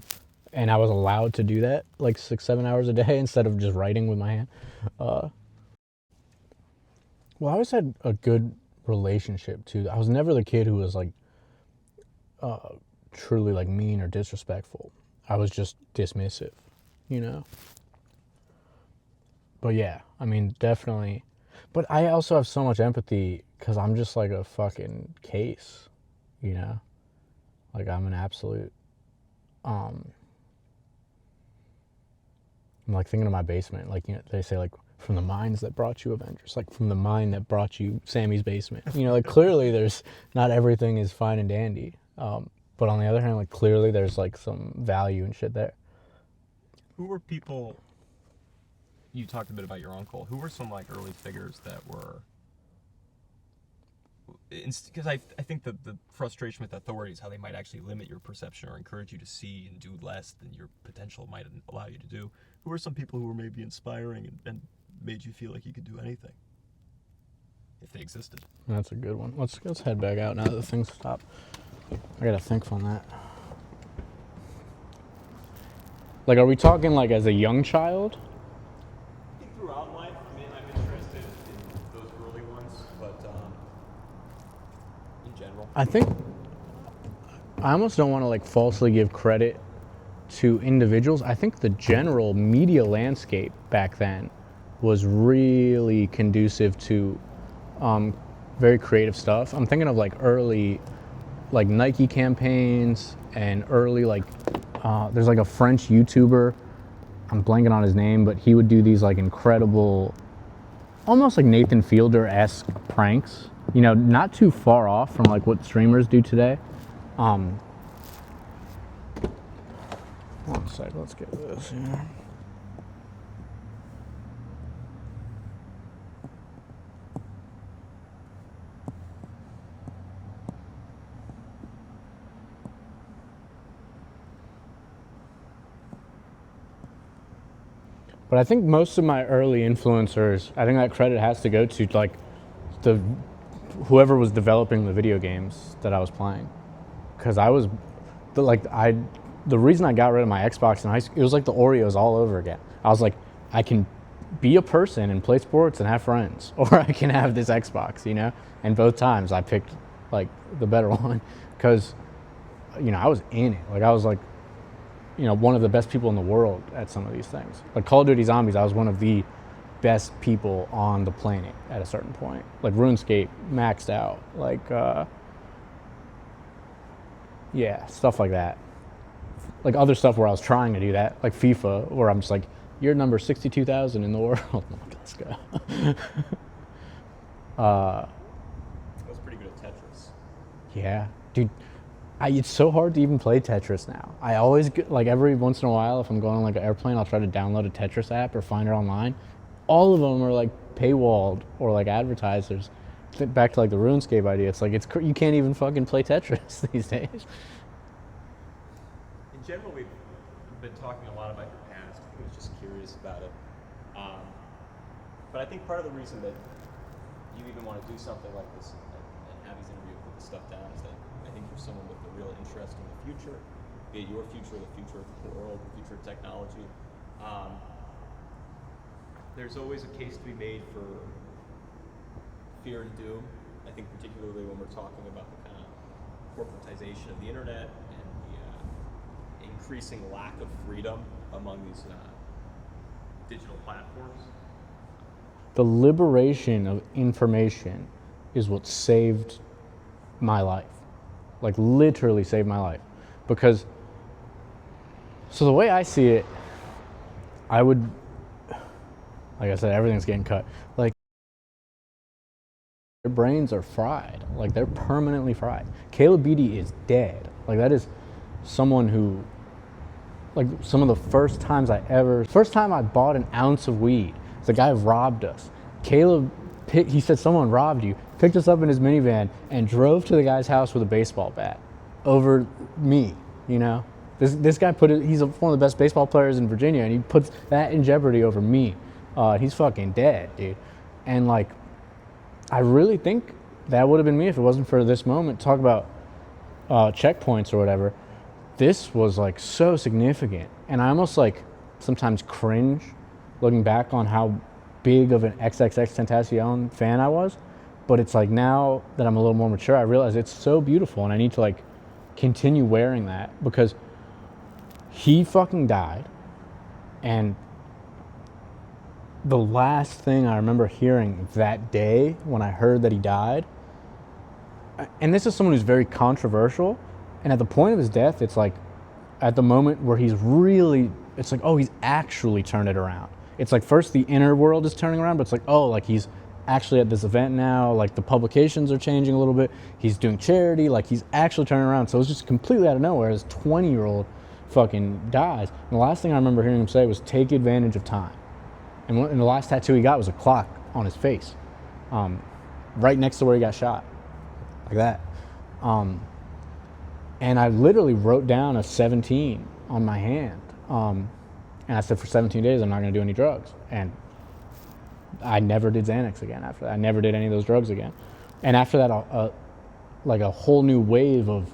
And I was allowed to do that, like, 6-7 hours a day instead of just writing with my hand. Well, I always had a good relationship, too. I was never the kid who was, like, truly, like, mean or disrespectful. I was just dismissive, you know? But yeah, I mean, definitely. But I also have so much empathy because I'm just like a fucking case, you know? Like, I'm an absolute, I'm like thinking of my basement. Like, you know, they say, like, from the minds that brought you Avengers, like from the mind that brought you Sammy's basement. You know, like, clearly there's, not everything is fine and dandy. But on the other hand, like, clearly there's like some value and shit there. Who were people? You talked a bit about your uncle. Who were some, like, early figures that were? Because I think the frustration with authorities, how they might actually limit your perception or encourage you to see and do less than your potential might allow you to do. Who are some people who were maybe inspiring and made you feel like you could do anything, if they existed? That's a good one. Let's head back out now that the things stop. I gotta think on that. Like, are we talking like as a young child? I think throughout life, I mean, I'm interested in those early ones, but in general. I think I almost don't want to like falsely give credit to individuals. I think the general media landscape back then was really conducive to very creative stuff. I'm thinking of like early like Nike campaigns and early like there's like a French YouTuber, I'm blanking on his name, but he would do these like incredible, almost like Nathan Fielder-esque pranks, you know, not too far off from like what streamers do today. One sec, let's get this here. But I think most of my early influencers, I think that credit has to go to like whoever was developing the video games that I was playing, because I was the reason I got rid of my Xbox in high school, it was like the Oreos all over again. I was like, I can be a person and play sports and have friends, or I can have this Xbox, you know. And both times I picked like the better one, because you know I was in it. Like I was like, you know, one of the best people in the world at some of these things. Like Call of Duty Zombies, I was one of the best people on the planet at a certain point. Like RuneScape maxed out. Like, yeah, stuff like that. Like other stuff where I was trying to do that, like FIFA, where I'm just like, you're number 62,000 in the world. Let's go. I was pretty good at Tetris. Yeah, dude. It's so hard to even play Tetris now. I always get, like every once in a while, if I'm going on like an airplane, I'll try to download a Tetris app or find it online. All of them are like paywalled or like advertisers. Back to like the RuneScape idea, it's like you can't even fucking play Tetris these days. In general, we've been talking a lot about your past. I was just curious about it. But I think part of the reason that you even want to do something like this and have these interviews, put this stuff down, is that I think you're someone with a real interest in the future, be it your future, the future of the world, the future of technology. There's always a case to be made for fear and doom. I think particularly when we're talking about the kind of corporatization of the internet and the increasing lack of freedom among these digital platforms. The liberation of information is what saved my life. Like literally saved my life. Because, so the way I see it, I would, like I said, everything's getting cut. Like, their brains are fried. Like, they're permanently fried. Caleb Beatty is dead. Like, that is someone who, like, some of the first time I bought an ounce of weed, the guy robbed us. Caleb, he said someone robbed you, picked us up in his minivan and drove to the guy's house with a baseball bat over me, you know? This guy he's one of the best baseball players in Virginia, and he puts that in jeopardy over me. He's fucking dead, dude. And like, I really think that would have been me if it wasn't for this moment. Talk about checkpoints or whatever. This was like so significant, and I almost like sometimes cringe looking back on how big of an XXXTentacion fan I was. But it's like now that I'm a little more mature, I realize it's so beautiful, and I need to like continue wearing that because he fucking died. And the last thing I remember hearing that day when I heard that he died, and this is someone who's very controversial, and at the point of his death, it's like at the moment where he's really, it's like, oh, he's actually turned it around. It's like first the inner world is turning around, but it's like, oh, like he's actually at this event now, like the publications are changing a little bit, he's doing charity, like he's actually turning around. So it was just completely out of nowhere, his 20-year-old fucking dies. And the last thing I remember hearing him say was take advantage of time. And the last tattoo he got was a clock on his face, right next to where he got shot, like that. And I literally wrote down a 17 on my hand. And I said, for 17 days, I'm not going to do any drugs. And I never did Xanax again after that. I never did any of those drugs again. And after that, like a whole new wave of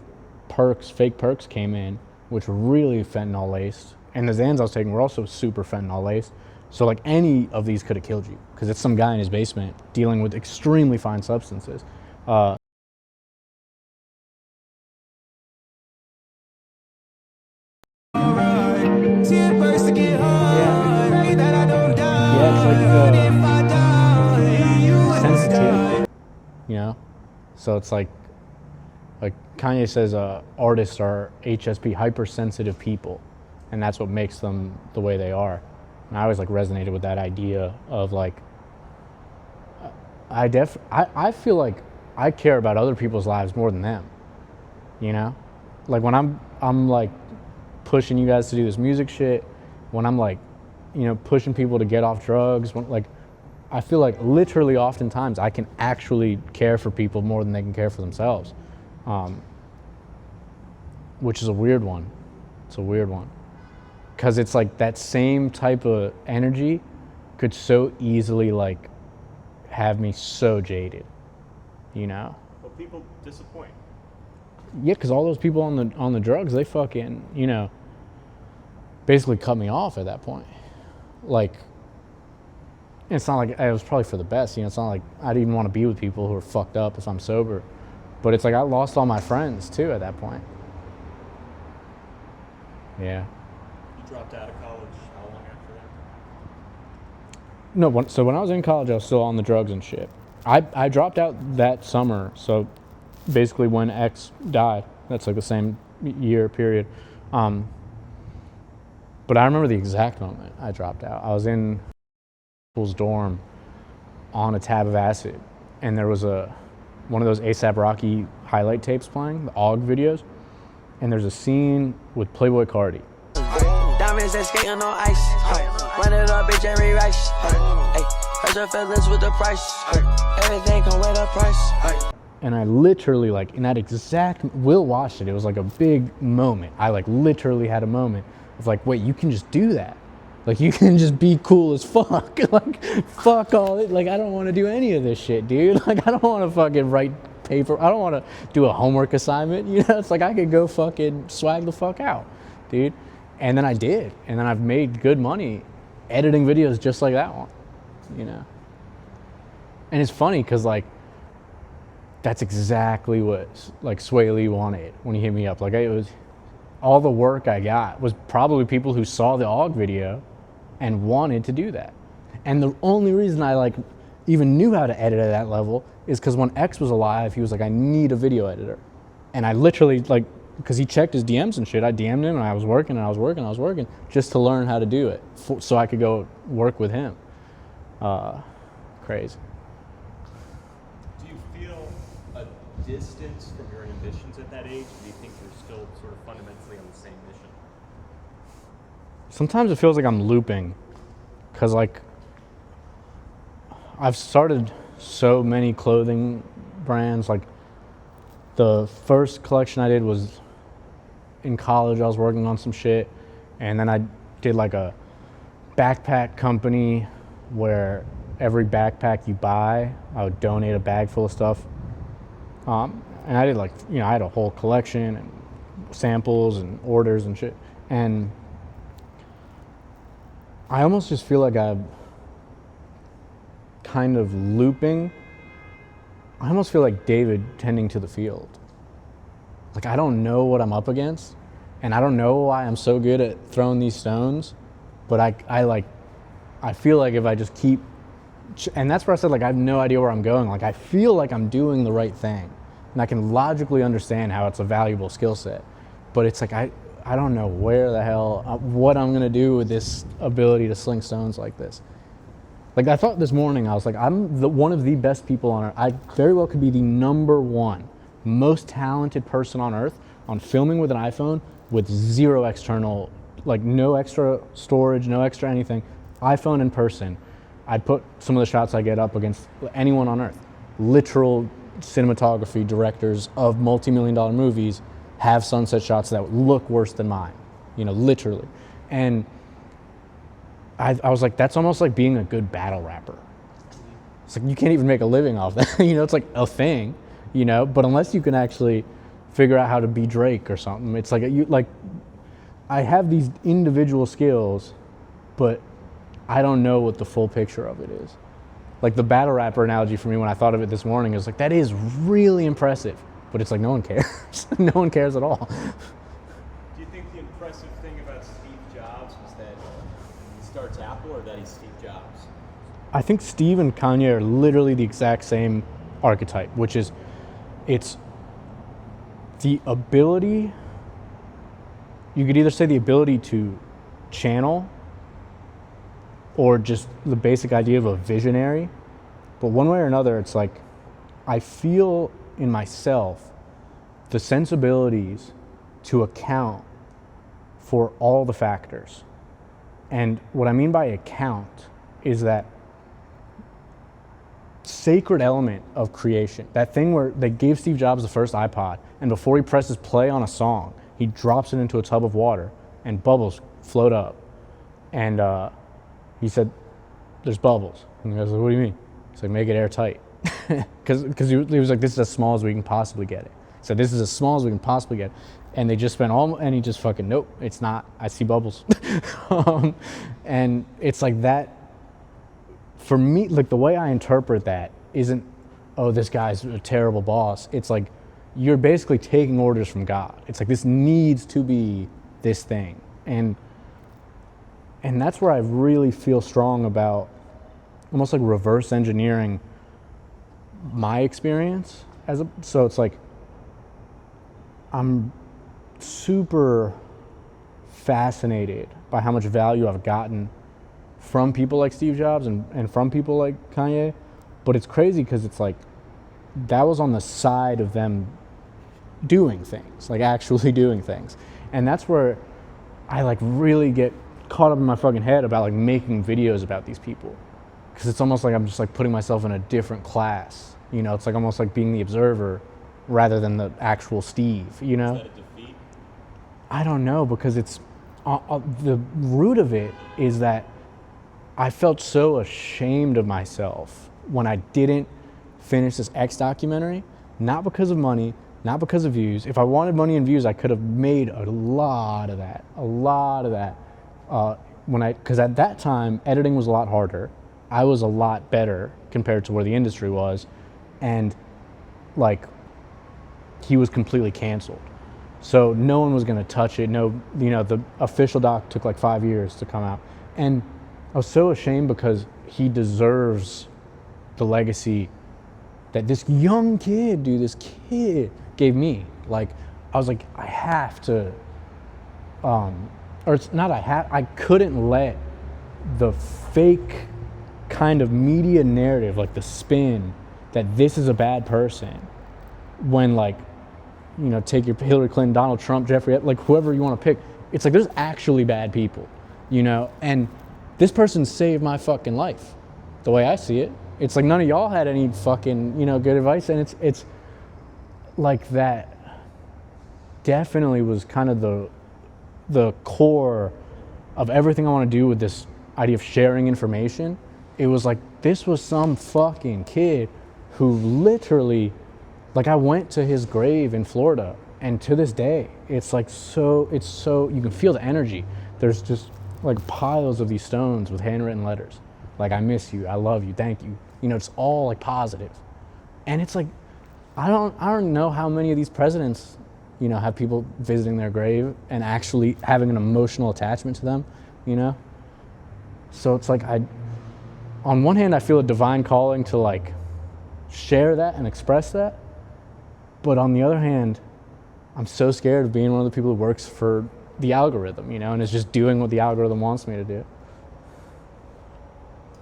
perks, fake perks came in, which were really fentanyl laced. And the Xans I was taking were also super fentanyl laced. So like any of these could have killed you because it's some guy in his basement dealing with extremely fine substances. Sensitive, you know? So it's like Kanye says artists are HSP, hypersensitive people, and that's what makes them the way they are. And I always like resonated with that idea of like, I feel like I care about other people's lives more than them, you know? Like when I'm like pushing you guys to do this music shit, when I'm like, you know, pushing people to get off drugs, when, like, I feel like literally oftentimes I can actually care for people more than they can care for themselves, which is a weird one. It's a weird one. Because it's like that same type of energy could so easily like have me so jaded, you know? Well, people disappoint. Yeah, because all those people on the drugs, they fucking, you know, basically cut me off at that point. Like, it's not like it was probably for the best, you know. It's not like I'd even want to be with people who are fucked up if I'm sober, but it's like I lost all my friends too at that point. Yeah. You dropped out of college how long after No, so when I was in college, I was still on the drugs and shit. I dropped out that summer, so basically when X died, that's like the same year period. But I remember the exact moment I dropped out. I was in school's dorm on a tab of acid, and there was one of those A$AP Rocky highlight tapes playing, the AUG videos, and there's a scene with Playboi Carti. Diamonds that skating on ice. Run it up, bitch, every race. Hey, hurt your feelings with the price. Everything come with a price. And I literally, like, in that exact, Will watched it. It was like a big moment. I like literally had a moment of like, wait, you can just do that. Like, you can just be cool as fuck. Like, fuck all it. Like, I don't want to do any of this shit, dude. Like, I don't want to fucking write paper. I don't want to do a homework assignment. You know, it's like I could go fucking swag the fuck out, dude. And then I did. And then I've made good money editing videos just like that one, you know. And it's funny because, like, that's exactly what, like, Sway Lee wanted when he hit me up. Like, it was, all the work I got was probably people who saw the AUG video and wanted to do that. And the only reason I, like, even knew how to edit at that level is because when X was alive, he was like, I need a video editor. And I literally, like, because he checked his DMs and shit, I DM'd him and I was working just to learn how to do it so I could go work with him. Crazy. Do you feel a distance from your ambitions at that age? Do you think you're still sort of fundamentally on the same mission? Sometimes it feels like I'm looping because, like, I've started so many clothing brands. Like, the first collection I did was in college. I was working on some shit, and then I did like a backpack company where every backpack you buy, I would donate a bag full of stuff. And I did, like, you know, I had a whole collection and samples and orders and shit. And I almost just feel like I'm kind of looping. I almost feel like David tending to the field. Like, I don't know what I'm up against, and I don't know why I'm so good at throwing these stones, but I feel like if I just keep, and that's where I said, like, I have no idea where I'm going. Like, I feel like I'm doing the right thing, and I can logically understand how it's a valuable skill set, but it's like, I don't know where the hell, what I'm gonna do with this ability to sling stones like this. Like, I thought this morning, I was like, I'm one of the best people on earth. I very well could be the #1 most talented person on earth on filming with an iPhone with zero external, like, no extra storage, no extra anything. iPhone in person. I'd put some of the shots I get up against anyone on earth. Literal cinematography directors of multi-million-dollar movies have sunset shots that look worse than mine, you know, literally. And I was like, that's almost like being a good battle rapper. It's like, you can't even make a living off that. You know, it's like a thing, you know, but unless you can actually figure out how to be Drake or something, it's like, I have these individual skills, but I don't know what the full picture of it is. Like, the battle rapper analogy for me when I thought of it this morning is like, that is really impressive, but it's like, no one cares. No one cares at all. Do you think the impressive thing about Steve Jobs was that he starts Apple, or that he's Steve Jobs? I think Steve and Kanye are literally the exact same archetype, which is, it's the ability, you could either say the ability to channel or just the basic idea of a visionary. But one way or another, it's like, I feel in myself the sensibilities to account for all the factors. And what I mean by account is that sacred element of creation, that thing where they gave Steve Jobs the first iPod, and before he presses play on a song, he drops it into a tub of water and bubbles float up. And he said, there's bubbles. And the guy's like, what do you mean? He's like, make it airtight. Because he was like, this is as small as we can possibly get it. So this is as small as we can possibly get it. And they just spent and he just fucking, nope, it's not. I see bubbles. And it's like that, for me, like, the way I interpret that isn't, oh, this guy's a terrible boss. It's like, you're basically taking orders from God. It's like, this needs to be this thing. And that's where I really feel strong about almost like reverse engineering my experience so it's like I'm super fascinated by how much value I've gotten from people like Steve Jobs and from people like Kanye. But it's crazy because it's like that was on the side of them doing things, like actually doing things. And that's where I like really get caught up in my fucking head about like making videos about these people. Because it's almost like I'm just like putting myself in a different class. You know, it's like almost like being the observer rather than the actual Steve, you know? Is that a defeat? I don't know, because it's the root of it is that I felt so ashamed of myself when I didn't finish this X documentary, not because of money, not because of views. If I wanted money and views, I could have made a lot of that. Because at that time, editing was a lot harder. I was a lot better compared to where the industry was, and like he was completely canceled. So no one was gonna touch it. No, you know, the official doc took like 5 years to come out. And I was so ashamed because he deserves the legacy that this young kid, this kid gave me. Like, I was like, I have to, or it's not I couldn't let the fake kind of media narrative, like the spin that this is a bad person, when like, you know, take your Hillary Clinton, Donald Trump, Jeffrey, like whoever you want to pick, it's like there's actually bad people, you know, and this person saved my fucking life, the way I see it. It's like none of y'all had any fucking, you know, good advice, and it's like that definitely was kind of the core of everything I want to do with this idea of sharing information. It was like, this was some fucking kid who literally, like, I went to his grave in Florida, and to this day, it's like so, you can feel the energy. There's just like piles of these stones with handwritten letters. Like, I miss you, I love you, thank you. You know, it's all like positive. And it's like, I don't know how many of these presidents, you know, have people visiting their grave and actually having an emotional attachment to them, you know? So it's like, on one hand, I feel a divine calling to like share that and express that. But on the other hand, I'm so scared of being one of the people who works for the algorithm, you know, and is just doing what the algorithm wants me to do.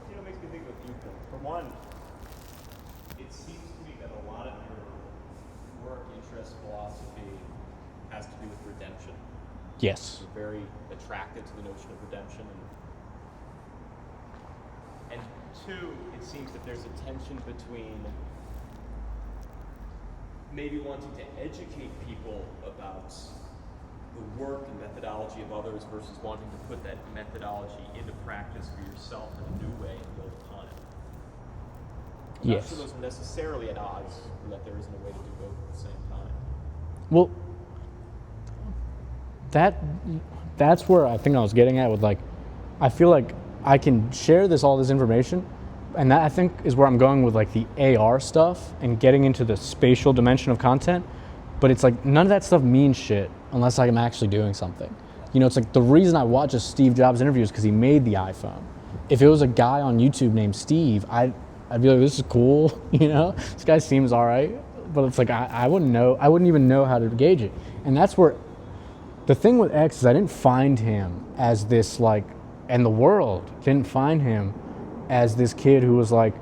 You know, it makes me think of a few things. For one, it seems to me that a lot of your work, interest, philosophy has to do with redemption. Yes. You're very attracted to the notion of redemption. And two, it seems that there's a tension between maybe wanting to educate people about the work and methodology of others versus wanting to put that methodology into practice for yourself in a new way and build upon it. I'm not Yes. sure those are necessarily at odds, or that there isn't a way to do both at the same time. Well, that's where I think I was getting at with, like, I feel like I can share all this information, and that I think is where I'm going with like the AR stuff and getting into the spatial dimension of content. But it's like none of that stuff means shit unless I'm actually doing something. You know, it's like the reason I watch a Steve Jobs interview is because he made the iPhone. If it was a guy on YouTube named Steve, I'd be like, this is cool, you know? This guy seems all right. But it's like, I wouldn't know, I wouldn't even know how to gauge it. And that's where, the thing with X is I didn't find him as this like, and the world didn't find him as this kid who was like,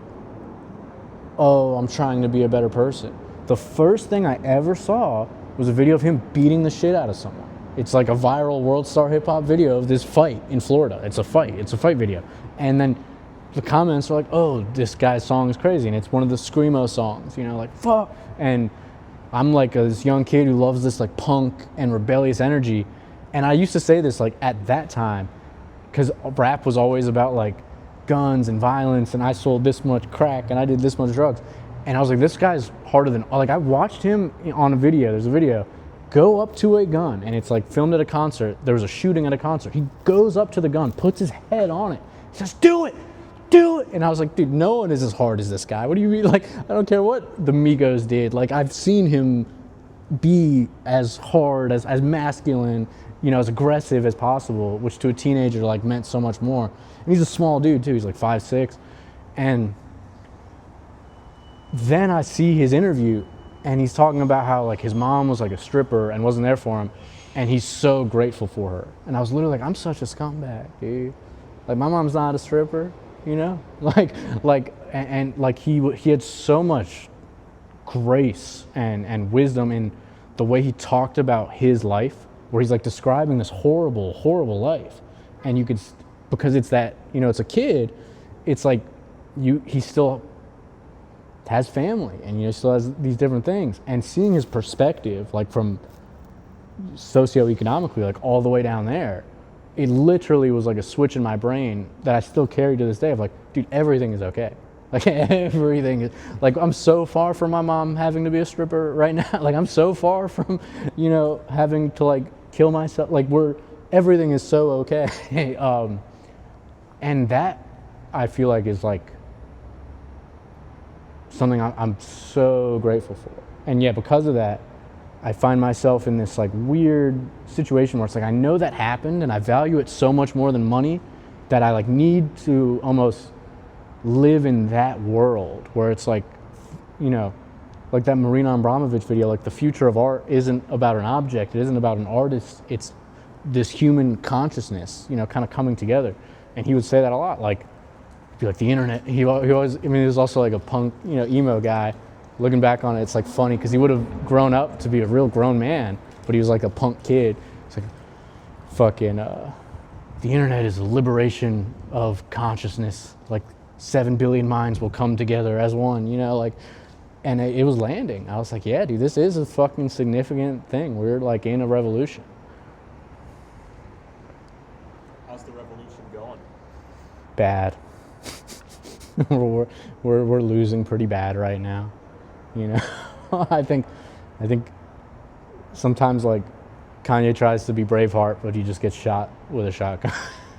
oh, I'm trying to be a better person. The first thing I ever saw was a video of him beating the shit out of someone. It's like a viral World Star Hip Hop video of this fight in Florida. It's a fight video. And then the comments are like, oh, this guy's song is crazy. And it's one of the Screamo songs, you know, like, fuck. And I'm like this young kid who loves this like punk and rebellious energy. And I used to say this like at that time, because rap was always about like guns and violence, and I sold this much crack and I did this much drugs. And I was like, this guy's harder than, like, I watched him on a video, there's a video, go up to a gun, and it's like filmed at a concert. There was a shooting at a concert. He goes up to the gun, puts his head on it, he says, do it. And I was like, dude, no one is as hard as this guy. What do you mean? Like, I don't care what the Migos did. Like, I've seen him be as hard, as masculine, you know, as aggressive as possible, which to a teenager like meant so much more. And he's a small dude too. He's like 5'6", And then I see his interview, and he's talking about how like his mom was like a stripper and wasn't there for him, and he's so grateful for her. And I was literally like, I'm such a scumbag, dude. Like my mom's not a stripper, you know? And like he had so much grace and wisdom in the way he talked about his life, where he's like describing this horrible, horrible life. And you could, because it's that, you know, it's a kid, it's like he still has family and, you know, still has these different things. And seeing his perspective, like from socioeconomically, like all the way down there, it literally was like a switch in my brain that I still carry to this day of like, dude, everything is okay. Like everything is, like I'm so far from my mom having to be a stripper right now. Like I'm so far from, you know, having to like kill myself. Like everything is so okay. And that I feel like is like something I'm so grateful for. And yeah, because of that, I find myself in this like weird situation where it's like I know that happened and I value it so much more than money that I like need to almost live in that world where it's like, you know, like that Marina Abramovich video, like the future of art isn't about an object, it isn't about an artist, it's this human consciousness, you know, kind of coming together. And he would say that a lot, like, be like the internet, he always, I mean, he was also like a punk, you know, emo guy. Looking back on it, it's like funny because he would have grown up to be a real grown man, but he was like a punk kid. It's like, fucking, the internet is a liberation of consciousness. Like 7 billion minds will come together as one, you know, like, and it was landing. I was like, yeah, dude, this is a fucking significant thing. We're like in a revolution. How's the revolution going? Bad. we're losing pretty bad right now. You know, I think sometimes like Kanye tries to be Braveheart, but he just gets shot with a shotgun.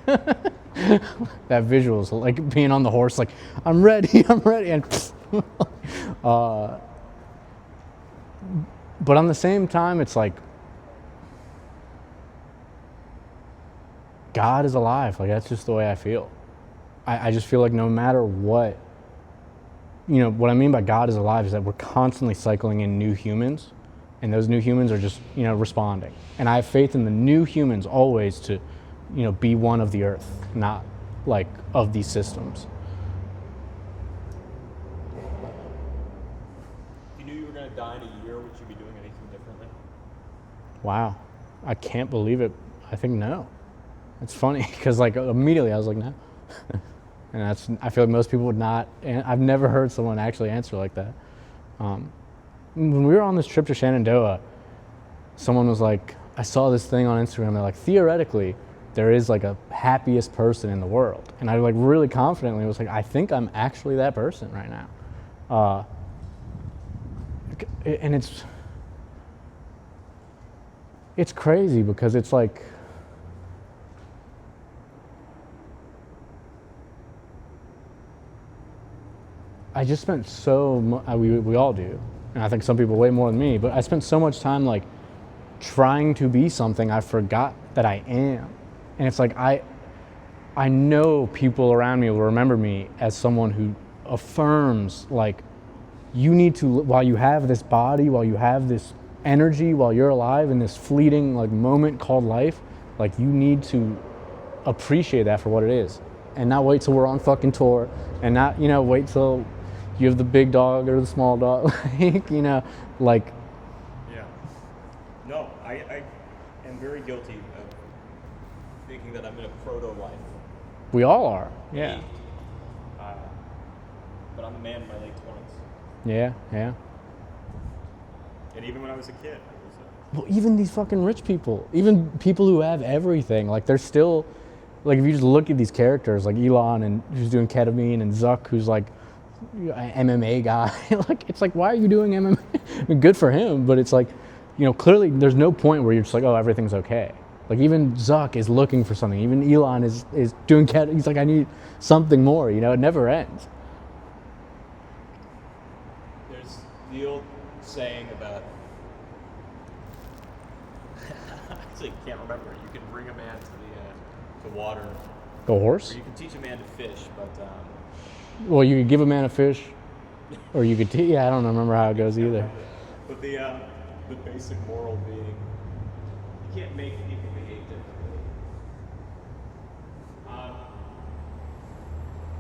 That visuals, like being on the horse, like I'm ready, and but on the same time, it's like God is alive. Like that's just the way I feel. I just feel like no matter what, you know, what I mean by God is alive is that we're constantly cycling in new humans, and those new humans are just, you know, responding. And I have faith in the new humans always to, you know, be one of the earth, not like of these systems. If you knew you were going to die in a year, would you be doing anything differently? Wow. I can't believe it. I think no. It's funny because like immediately I was like, no. And I feel like most people would not, and I've never heard someone actually answer like that. When we were on this trip to Shenandoah, someone was like, I saw this thing on Instagram, they're like, theoretically, there is like a happiest person in the world. And I like really confidently was like, I think I'm actually that person right now. And it's crazy because it's like, I just spent we all do, and I think some people way more than me, but I spent so much time like trying to be something I forgot that I am. And it's like I know people around me will remember me as someone who affirms like you need to, while you have this body, while you have this energy, while you're alive in this fleeting like moment called life, like you need to appreciate that for what it is and not wait till we're on fucking tour and not, you know, wait till you have the big dog or the small dog, like, you know, like. Yeah. No, I am very guilty of thinking that I'm in a proto-life. We all are, yeah. But I'm a man in my late 20s. Yeah. And even when I was a kid, I was Well, even these fucking rich people, even people who have everything, like they're still, like if you just look at these characters, like Elon and who's doing ketamine and Zuck who's like an MMA guy, like it's like, why are you doing MMA? I mean, good for him, but it's like, you know, clearly there's no point where you're just like, oh, everything's okay. Like even Zuck is looking for something. Even Elon is doing ketamine. He's like, I need something more, you know, it never ends. There's the old saying about, I actually can't remember. You can bring a man to water, The horse? or you can teach a man to fish, but Well, you could give a man a fish, or you could. Yeah, I don't remember how it goes either. But the basic moral being, you can't make people behave differently.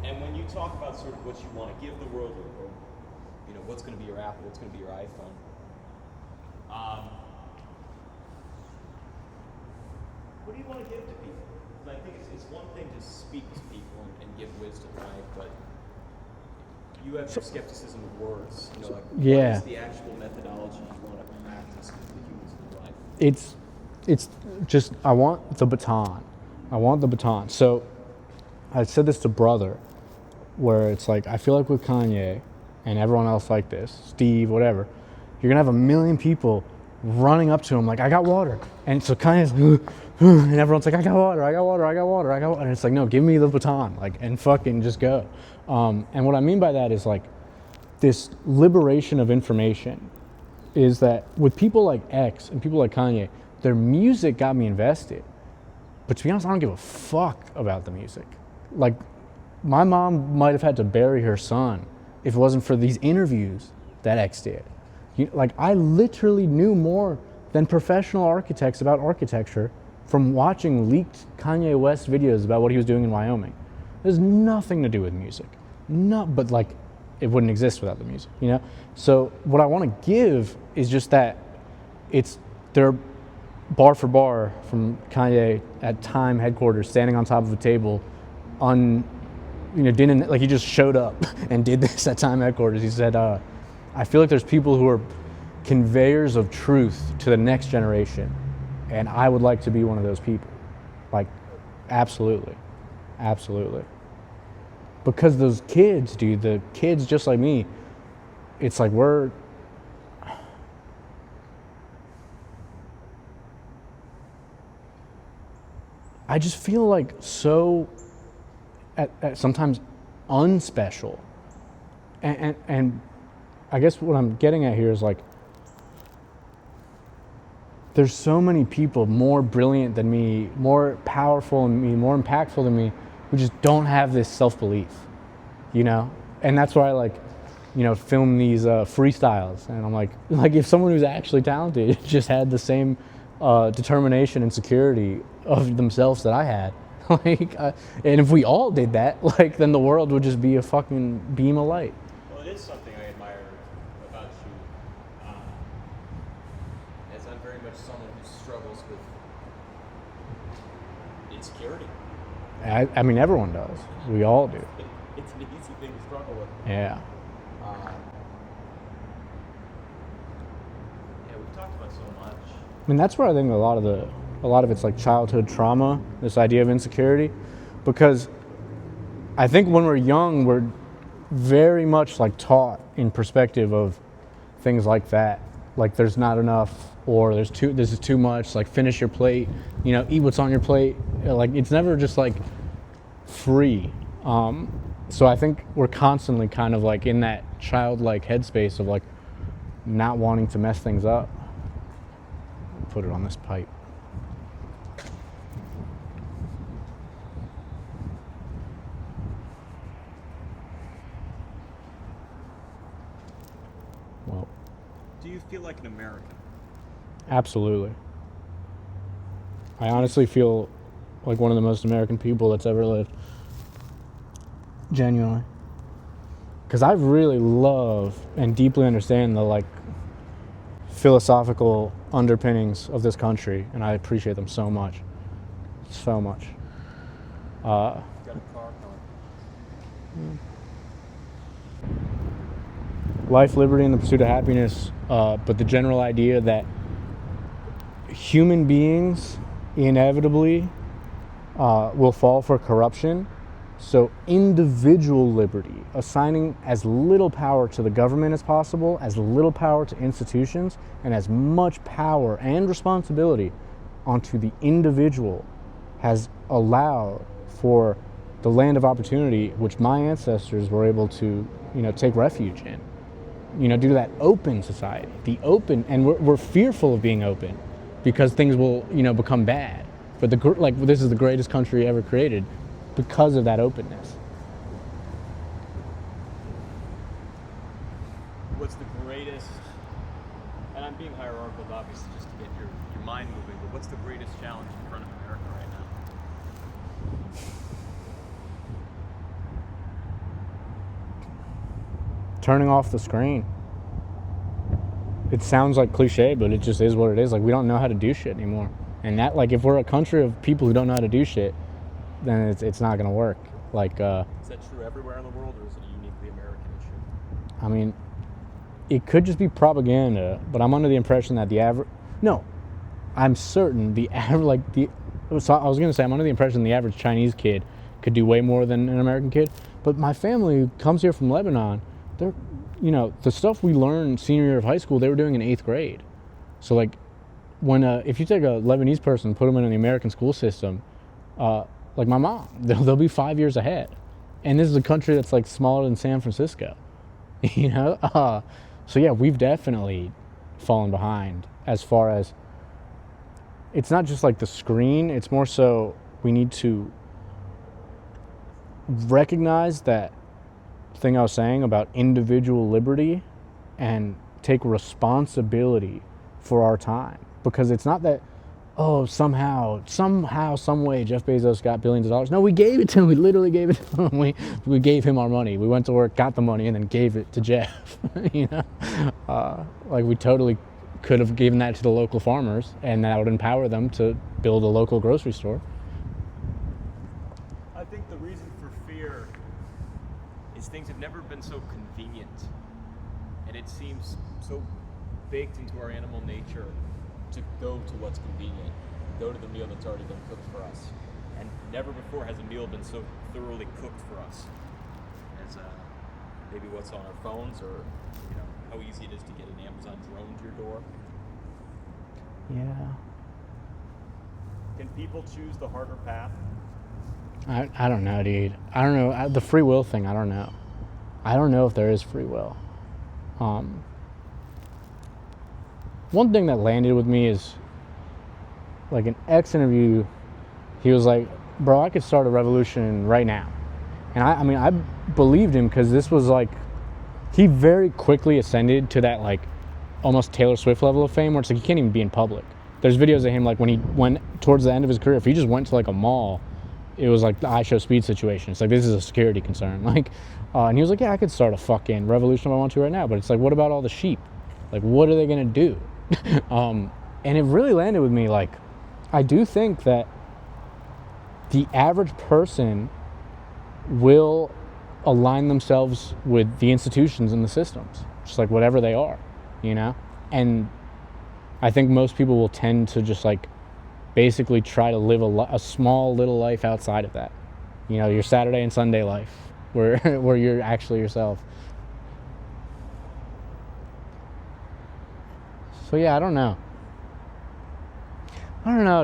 And when you talk about sort of what you want to give the world, or you know, what's going to be your Apple, what's going to be your iPhone, what do you want to give to people? Because I think it's one thing to speak to people and give wisdom, right? But you have your skepticism of words. You know, like Yeah. what is the actual methodology you want to practice with the humans in your life? It's just I want the baton. I want the baton. So I said this to Brother, where it's like I feel like with Kanye and everyone else like this, Steve, whatever, you're gonna have a million people running up to him like, I got water. And so Kanye's and everyone's like, I got water, I got water, I got water, I got water. And it's like, no, give me the baton, like, and fucking just go. And what I mean by that is like this liberation of information is that with people like X and people like Kanye, their music got me invested. But to be honest, I don't give a fuck about the music. Like, my mom might have had to bury her son if it wasn't for these interviews that X did. Like, I literally knew more than professional architects about architecture from watching leaked Kanye West videos about what he was doing in Wyoming. There's nothing to do with music. But like, it wouldn't exist without the music, you know? So what I want to give is just that they're bar for bar from Kanye at Time headquarters, standing on top of a table, didn't, like, he just showed up and did this at Time headquarters. He said, I feel like there's people who are conveyors of truth to the next generation, and I would like to be one of those people. Like, absolutely. Absolutely. Because those kids, dude, the kids just like me, it's like I just feel like so at sometimes unspecial. And I guess what I'm getting at here is like, there's so many people more brilliant than me, more powerful than me, more impactful than me, who just don't have this self-belief, you know? And that's why I like, film these freestyles. And I'm like if someone who's actually talented just had the same determination and security of themselves that I had, and if we all did that, then the world would just be a fucking beam of light. Well, it is something I admire about you, as I'm very much someone who struggles with insecurity. I mean, everyone does. We all do. It's an easy thing to struggle with. Yeah. We've talked about so much. I mean, that's where I think a lot of it's like childhood trauma, this idea of insecurity, because I think when we're young, we're very much like taught in perspective of things like that. Like, there's not enough, or this is too much, like, finish your plate, eat what's on your plate. Like, it's never just like free. So I think we're constantly kind of like in that childlike headspace of like not wanting to mess things up. Put it on this pipe. Well, Do you feel like an American? absolutely. I honestly feel like one of the most American people that's ever lived. Genuinely. Because I really love and deeply understand the like philosophical underpinnings of this country, and I appreciate them so much. So much. Got a car coming. Life, liberty, and the pursuit of happiness, but the general idea that human beings inevitably will fall for corruption. So individual liberty, assigning as little power to the government as possible, as little power to institutions, and as much power and responsibility onto the individual, has allowed for the land of opportunity, which my ancestors were able to, take refuge in. Due to that open society, and we're fearful of being open because things will, become bad. But this is the greatest country ever created because of that openness. what's the greatest, and I'm being hierarchical, obviously, just to get your mind moving, but what's the greatest challenge in front of America right now? Turning off the screen. It sounds like cliche, but it just is what it is. Like, we don't know how to do shit anymore. And that, like, if we're a country of people who don't know how to do shit, then it's not gonna work. Like, Is that true everywhere in the world, or is it a uniquely American issue? I mean, it could just be propaganda, but I'm under the impression that I'm certain so I was gonna say, I'm under the impression the average Chinese kid could do way more than an American kid. But my family who comes here from Lebanon, they're, the stuff we learned senior year of high school, they were doing in 8th grade. So, like, when if you take a Lebanese person and put them in the American school system, like my mom, they'll be 5 years ahead. And this is a country that's like smaller than San Francisco, so yeah, we've definitely fallen behind as far as, it's not just like the screen, it's more so we need to recognize that thing I was saying about individual liberty and take responsibility for our time. Because it's not that, somehow, some way Jeff Bezos got billions of dollars. No, we gave it to him. We literally gave it to him. We gave him our money. We went to work, got the money, and then gave it to Jeff. Like, we totally could have given that to the local farmers, and that would empower them to build a local grocery store. I think the reason for fear is things have never been so convenient, and it seems so baked into our animal nature to go to what's convenient, go to the meal that's already been cooked for us. And never before has a meal been so thoroughly cooked for us as maybe what's on our phones, or how easy it is to get an Amazon drone to your door. Yeah. Can people choose the harder path? I don't know, dude. I don't know. The free will thing, I don't know. I don't know if there is free will. One thing that landed with me is, like, an ex-interview, he was like, bro, I could start a revolution right now. And I mean, I believed him, because this was like, he very quickly ascended to that, like, almost Taylor Swift level of fame, where it's like, he can't even be in public. There's videos of him, like, when he went towards the end of his career, if he just went to, like, a mall, it was like the I Show Speed situation. It's like, this is a security concern. Like, and he was like, yeah, I could start a fucking revolution if I want to right now. But it's like, what about all the sheep? Like, what are they going to do? And it really landed with me. Like, I do think that the average person will align themselves with the institutions and the systems, just like whatever they are, And I think most people will tend to just, like, basically try to live a small little life outside of that. Your Saturday and Sunday life, where you're actually yourself. So yeah, I don't know,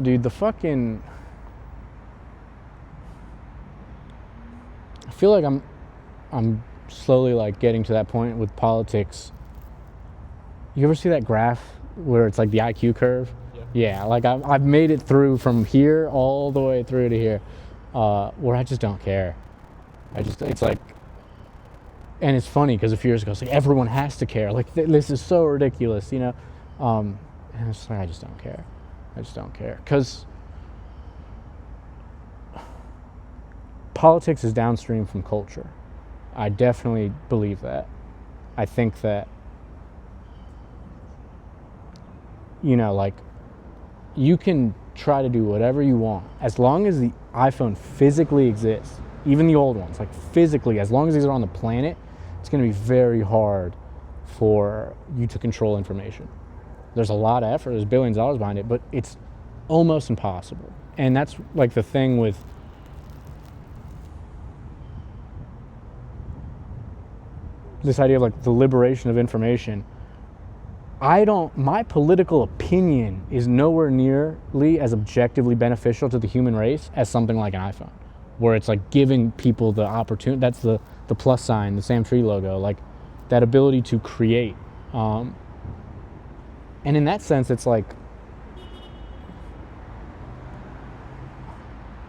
dude. I feel like I'm slowly, like, getting to that point with politics. You ever see that graph where it's like the IQ curve? Yeah, like, I've made it through from here all the way through to here, where I just don't care. It's like, and it's funny because a few years ago, it's like, everyone has to care. Like, this is so ridiculous, And it's like, I just don't care. Because politics is downstream from culture. I definitely believe that. I think that, like, you can try to do whatever you want as long as the iPhone physically exists. Even the old ones, like, physically, as long as these are on the planet, it's going to be very hard for you to control information. There's a lot of effort, there's billions of dollars behind it, but it's almost impossible. And that's, like, the thing with this idea of, like, the liberation of information. My political opinion is nowhere nearly as objectively beneficial to the human race as something like an iPhone, where it's like giving people the opportunity. That's the plus sign, the Sam Tree logo, like that ability to create. And in that sense, it's like,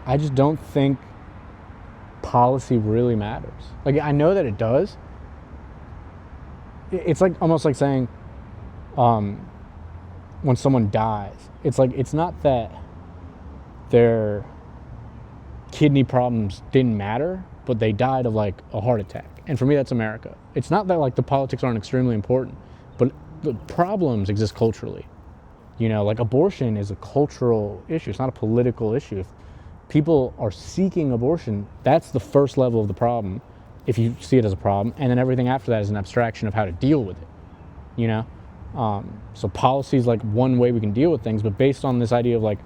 I just don't think policy really matters. Like, I know that it does, it's like almost like saying, when someone dies, it's like, it's not that their kidney problems didn't matter, but they died of like a heart attack. And for me, that's America. It's not that like the politics aren't extremely important, but the problems exist culturally. You know, like abortion is a cultural issue. It's not a political issue. If people are seeking abortion, that's the first level of the problem, if you see it as a problem. And then everything after that is an abstraction of how to deal with it, you know? So policy is like one way we can deal with things, but based on this idea of like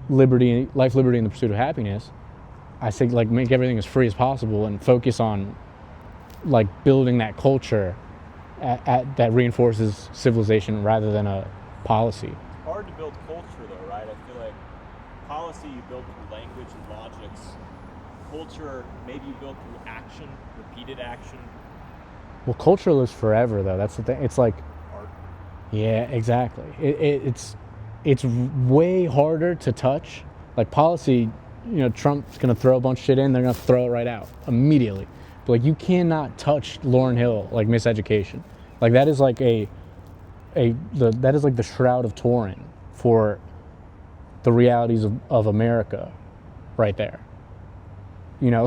liberty, life, liberty, and the pursuit of happiness, I say like make everything as free as possible and focus on like building that culture that reinforces civilization rather than a policy. Hard to build culture though, right? I feel like policy you build through language and logics. Culture, maybe you build through action, repeated action. Well, culture lives forever though. That's the thing. It's like, Art. yeah, exactly. It's way harder to touch. Like policy, you know, Trump's gonna throw a bunch of shit in, they're gonna throw it right out immediately. But like you cannot touch Lauryn Hill like miseducation. Like that is like that is like the Shroud of Turin for the realities of America, right there. You know,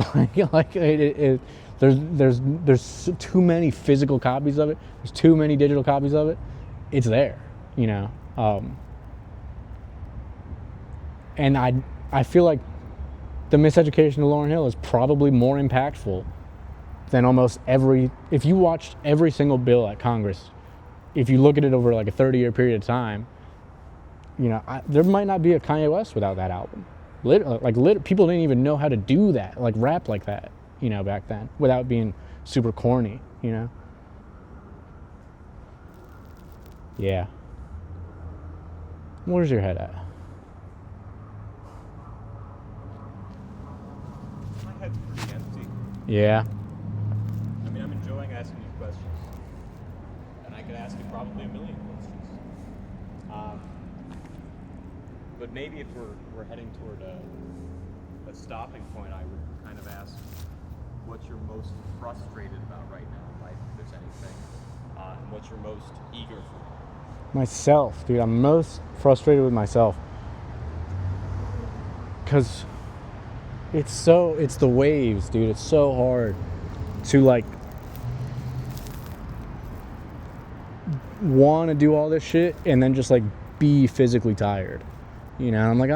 there's too many physical copies of it. There's too many digital copies of it. It's there, you know. And I feel like the miseducation of Lauryn Hill is probably more impactful than almost if you watched every single bill at Congress, if you look at it over like a 30-year period of time, you know, there might not be a Kanye West without that album. People didn't even know how to do that, like rap like that, you know, back then, without being super corny, you know? Yeah. Where's your head at? My head's pretty empty. Yeah. I mean, I'm enjoying asking you questions. And I could ask you probably a million questions. But maybe if we're heading toward a stopping point, I would kind of ask what you're most frustrated about right now in life, if there's anything, and what you're most eager for. Myself, dude. I'm most frustrated with myself. Because it's the waves, dude. It's so hard to like want to do all this shit and then just like be physically tired, you know? I'm like,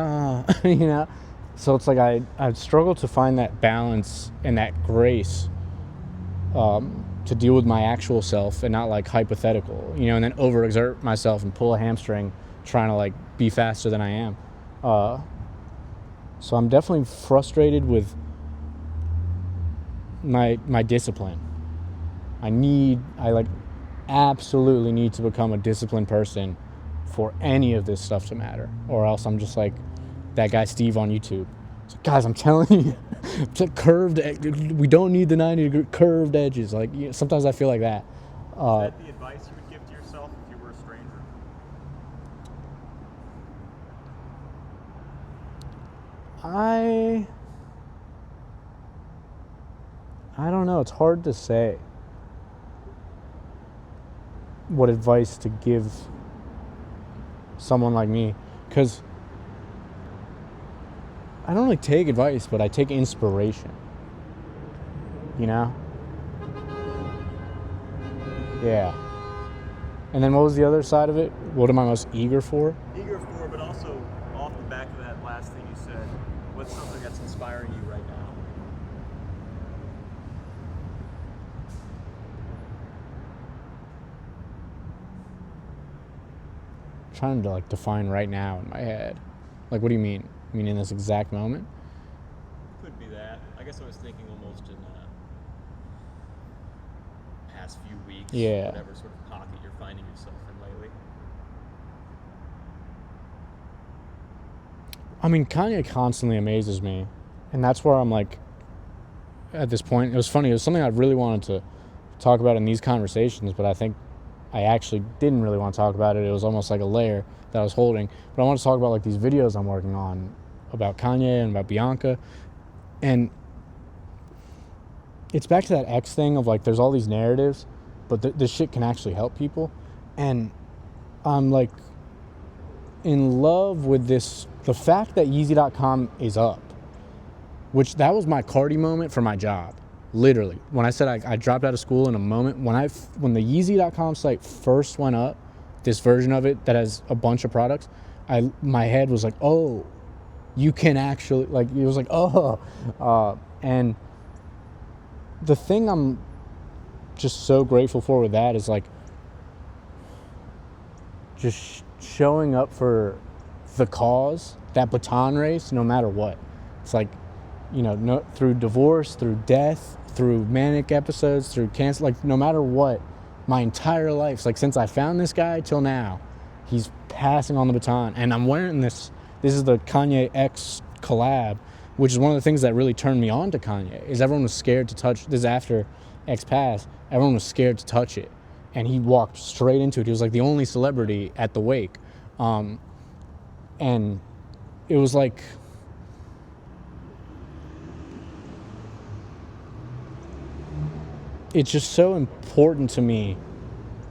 you know? So it's like I've struggled to find that balance and that grace to deal with my actual self and not like hypothetical, you know, and then overexert myself and pull a hamstring trying to like be faster than I am. So I'm definitely frustrated with my discipline. I absolutely need to become a disciplined person for any of this stuff to matter, or else I'm just like that guy Steve on YouTube. It's like, guys, I'm telling you, it's like we don't need the 90-degree curved edges. Like, you know, sometimes I feel like that. Is that the advice you would give to yourself if you were a stranger? I don't know. It's hard to say what advice to give someone like me, because I don't really take advice, but I take inspiration, you know? Yeah. And then what was the other side of it? What am I most eager for? Eager for, but also off the back of that last thing you said, what's something that's inspiring you right now? Trying to like define right now in my head. Like, what do you mean? You mean in this exact moment? Could be that. I guess I was thinking almost in past few weeks. Yeah. Whatever sort of pocket you're finding yourself in lately. I mean, Kanye constantly amazes me, and that's where I'm like, at this point, it was funny. It was something I really wanted to talk about in these conversations, but I think I actually didn't really want to talk about it. It was almost like a layer that I was holding. But I want to talk about like these videos I'm working on about Kanye and about Bianca. And it's back to that X thing of like there's all these narratives, but this shit can actually help people. And I'm like in love with this, the fact that Yeezy.com is up, which that was my Cardi moment for my job. Literally, when I said I dropped out of school in a moment, when the Yeezy.com site first went up, this version of it that has a bunch of products, my head was like, oh, you can actually, like, it was like, oh. And the thing I'm just so grateful for with that is like just showing up for the cause, that baton race, no matter what. It's like, you know, no, through divorce, through death, through manic episodes, through cancer, like no matter what, my entire life, like since I found this guy till now, he's passing on the baton. And I'm wearing this is the Kanye X collab, which is one of the things that really turned me on to Kanye, is everyone was scared to touch, this is after X passed, everyone was scared to touch it. And he walked straight into it. He was like the only celebrity at the wake. And it was like, it's just so important to me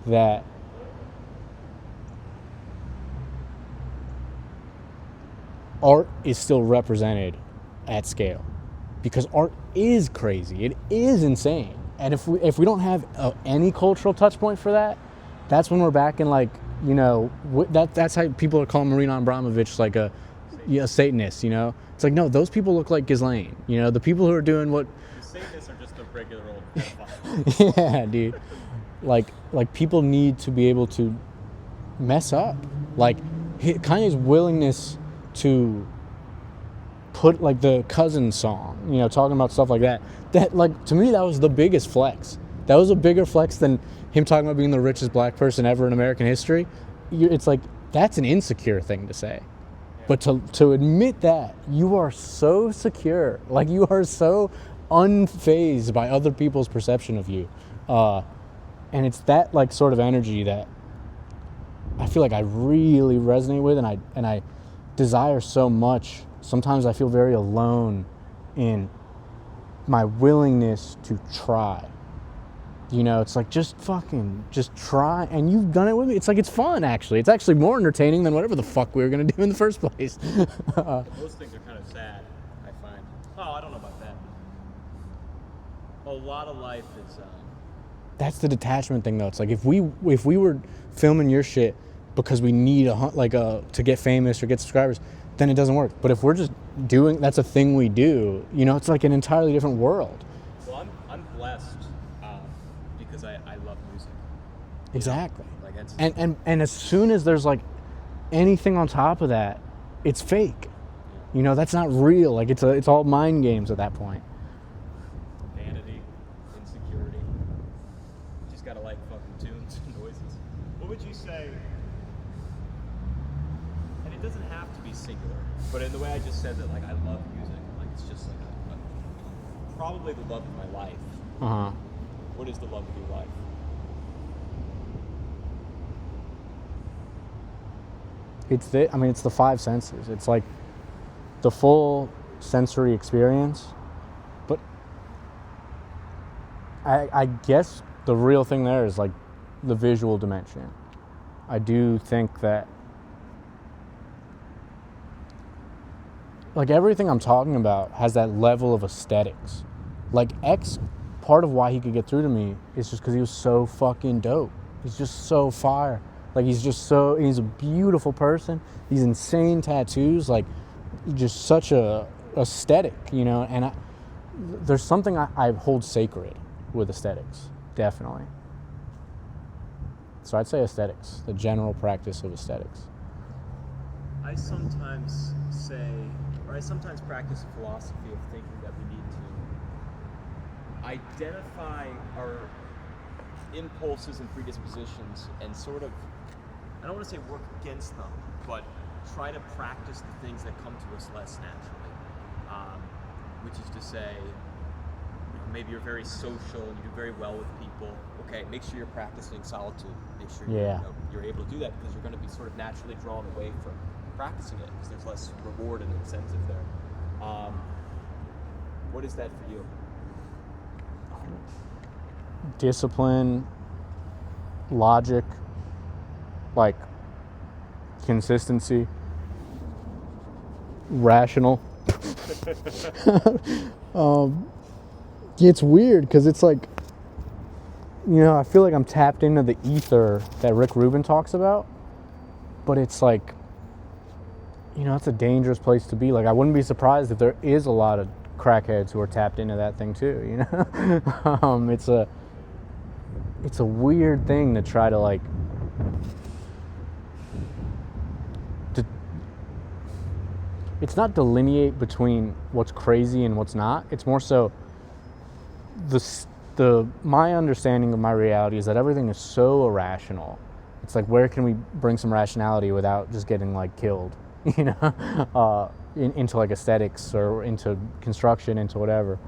that art is still represented at scale, because art is crazy. It is insane. And if we don't have any cultural touch point for that, that's when we're back in, like, you know, that's how people are calling Marina Abramovich like a Satanist, you know? It's like, no, those people look like Ghislaine, you know? The people who are doing what... The Satanists are just a regular old pedophile. Yeah, dude. Like people need to be able to mess up. Like, Kanye's willingness to put, like, the Cousin song, you know, talking about stuff like that, like, to me, that was the biggest flex. That was a bigger flex than him talking about being the richest black person ever in American history. It's like, that's an insecure thing to say. Yeah. But to admit that, you are so secure, like, you are so unfazed by other people's perception of you. And it's that, like, sort of energy that I feel like I really resonate with, and I desire so much. Sometimes I feel very alone in my willingness to try. You know, it's like, just try, and you've done it with me. It's like, it's fun, actually. It's actually more entertaining than whatever the fuck we were going to do in the first place. Those things are kind of sad, I find. Oh, I don't know about that. A lot of life is... That's the detachment thing, though. It's like, if we were filming your shit because we need to get famous or get subscribers, then it doesn't work. But if we're just doing, that's a thing we do, you know, it's like an entirely different world. Well, I'm blessed because I love music. Exactly. Like, that's... And as soon as there's, like, anything on top of that, it's fake. Yeah. You know, that's not real. Like, it's all mind games at that point. Vanity, insecurity. You just gotta like fucking tunes and noises. What would you say? And it doesn't have to be singular, but in the way I just said that, like, I love music. Like, it's just like probably the love of my life. Uh-huh. What is the love of your life? It's the five senses. It's like the full sensory experience. But I guess the real thing there is, like, the visual dimension. I do think that, like, everything I'm talking about has that level of aesthetics. Like, X, part of why he could get through to me is just because he was so fucking dope. He's just so fire. Like, he's a beautiful person. These insane tattoos, like, just such a aesthetic, you know? And there's something I hold sacred with aesthetics, definitely. So I'd say aesthetics, the general practice of aesthetics. I sometimes practice a philosophy of thinking that we need to identify our impulses and predispositions and sort of, I don't want to say work against them, but try to practice the things that come to us less naturally. Which is to say, you know, maybe you're very social and you do very well with people. Okay, make sure you're practicing solitude. Make sure you're able to do that, because you're going to be sort of naturally drawn away from practicing it because there's less reward and incentive there. What is that for you? Discipline, logic, like consistency, rational. It's weird because it's like, I feel like I'm tapped into the ether that Rick Rubin talks about, but it's like, it's a dangerous place to be. Like, I wouldn't be surprised if there is a lot of crackheads who are tapped into that thing too, it's a weird thing to try to like it's not delineate between what's crazy and what's not. It's more so my understanding of my reality is that everything is so irrational. It's like, where can we bring some rationality without just getting like killed, into like aesthetics or into construction, into whatever.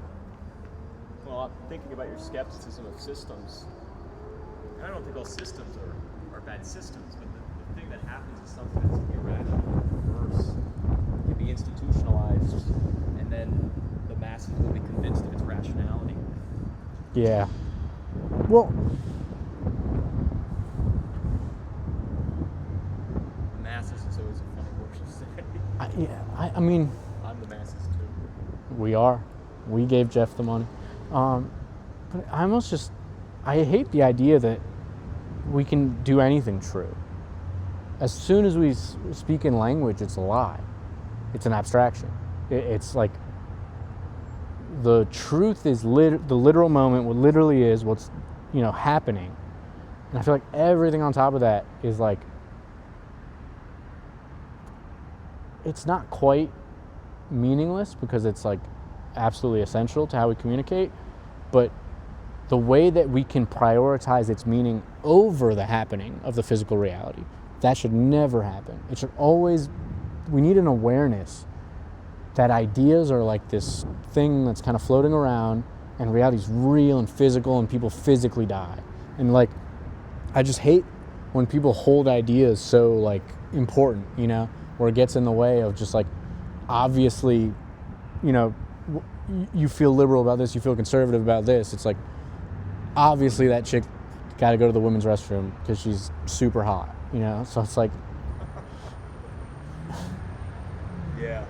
Well, I'm thinking about your skepticism of systems. I don't think all systems are bad systems, but the thing that happens is something that's irrational, perverse, can be institutionalized, and then the masses will be convinced of its rationality. Yeah. Well, The masses is always a funny word to say. I mean, I'm the masses too. we are. We gave Jeff the money. But I hate the idea that we can do anything true. As soon as we speak in language, it's a lie. It's an abstraction. It's like the truth is the literal moment, what literally is what's, happening. And I feel like everything on top of that is like, it's not quite meaningless because it's like absolutely essential to how we communicate, but the way that we can prioritize its meaning over the happening of the physical reality, that should never happen. It should always, we need an awareness that ideas are like this thing that's kind of floating around and reality's real and physical and people physically die. And like, I just hate when people hold ideas so like important, where it gets in the way of just like, obviously, you feel liberal about this, you feel conservative about this. It's like, obviously that chick got to go to the women's restroom because she's super hot, So it's like, Yeah.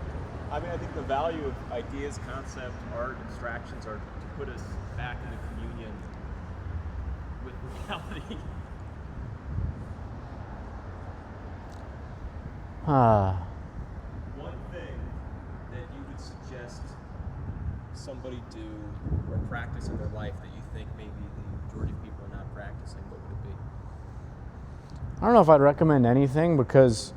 I mean, I think the value of ideas, concept, art, abstractions are to put us back into communion with reality. One thing that you would suggest somebody do or practice in their life that you think maybe the majority of people are not practicing, what would it be? I don't know if I'd recommend anything because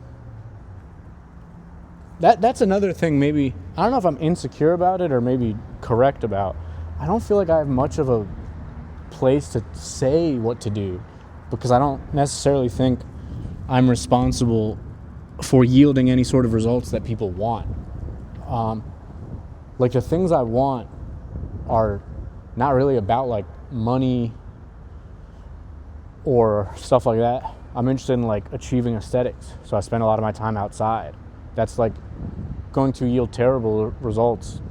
that's another thing. Maybe, I don't know if I'm insecure about it or maybe correct about. I don't feel like I have much of a place to say what to do because I don't necessarily think I'm responsible for yielding any sort of results that people want. Like the things I want are not really about like money or stuff like that. I'm interested in like achieving aesthetics, so I spend a lot of my time outside. That's like going to yield terrible results,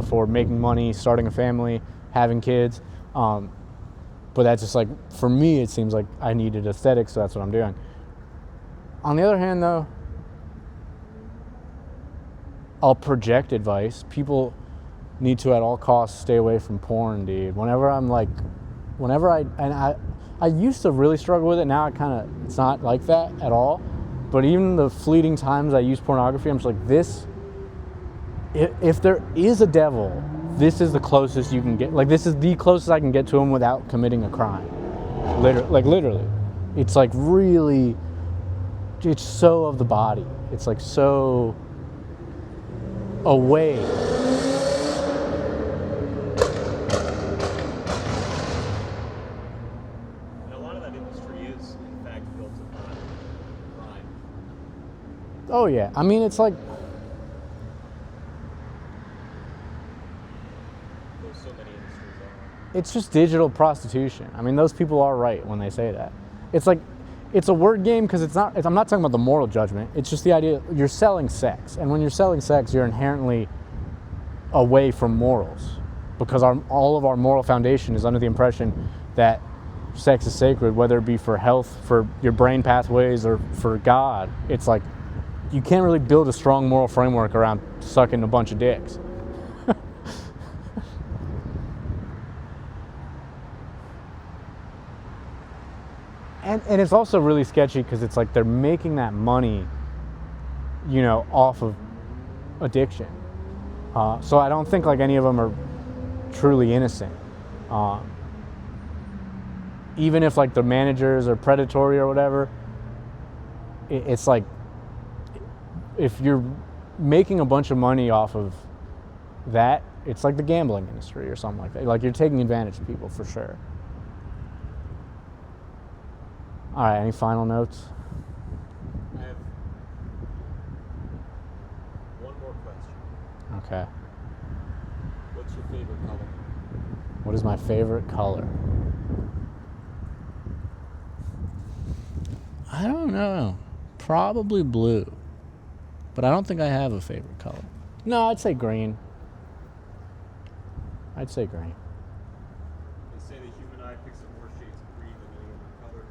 for making money, starting a family, having kids. But that's just like, for me, it seems like I needed aesthetics, so that's what I'm doing. On the other hand, though, I'll project advice. People need to at all costs stay away from porn, dude. I used to really struggle with it. Now it's not like that at all. But even the fleeting times I use pornography, I'm just like, if there is a devil, this is the closest you can get. Like, this is the closest I can get to him without committing a crime. Literally. It's like really, it's so of the body. It's like so away. And a lot of that industry is, in fact, built upon crime. Oh yeah, I mean, it's like, So many industries are. it's just digital prostitution. I mean, those people are right when they say that. It's like, it's a word game because I'm not talking about the moral judgment. It's just the idea you're selling sex. And when you're selling sex, you're inherently away from morals because all of our moral foundation is under the impression that sex is sacred, whether it be for health, for your brain pathways, or for God. It's like you can't really build a strong moral framework around sucking a bunch of dicks. And it's also really sketchy because it's like they're making that money, you know, off of addiction. So I don't think like any of them are truly innocent. Even if like the managers are predatory or whatever, it's like if you're making a bunch of money off of that, it's like the gambling industry or something like that. Like you're taking advantage of people for sure. All right, any final notes? I have one more question. Okay. What's your favorite color? What is my favorite color? I don't know. Probably blue. But I don't think I have a favorite color. No, I'd say green. I'd say green. They say the human eye picks up more shades of green than any other color.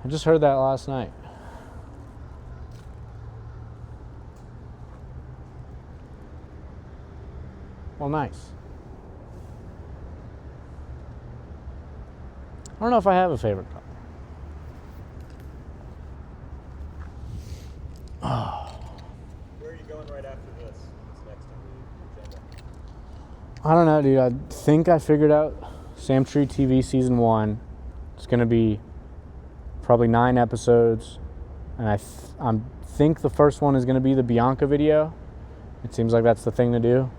I just heard that last night. Well, nice. I don't know if I have a favorite color. Where are you going right after this? What's next on the agenda? I don't know, dude. I think I figured out Sam Tree TV Season 1. It's going to be probably 9 episodes. And I think the first one is going to be the Bianca video. It seems like that's the thing to do.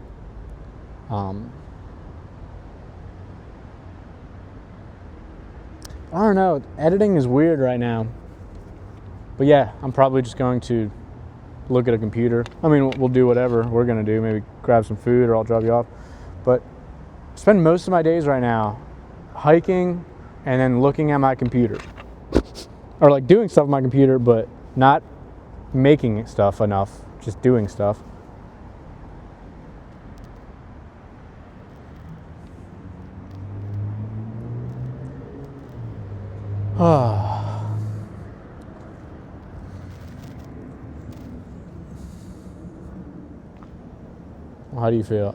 I don't know. Editing is weird right now. But yeah, I'm probably just going to look at a computer. I mean, we'll do whatever we're going to do. Maybe grab some food or I'll drop you off. But I spend most of my days right now hiking and then looking at my computer. Or like doing stuff on my computer, but not making stuff enough. Just doing stuff. Well, how do you feel?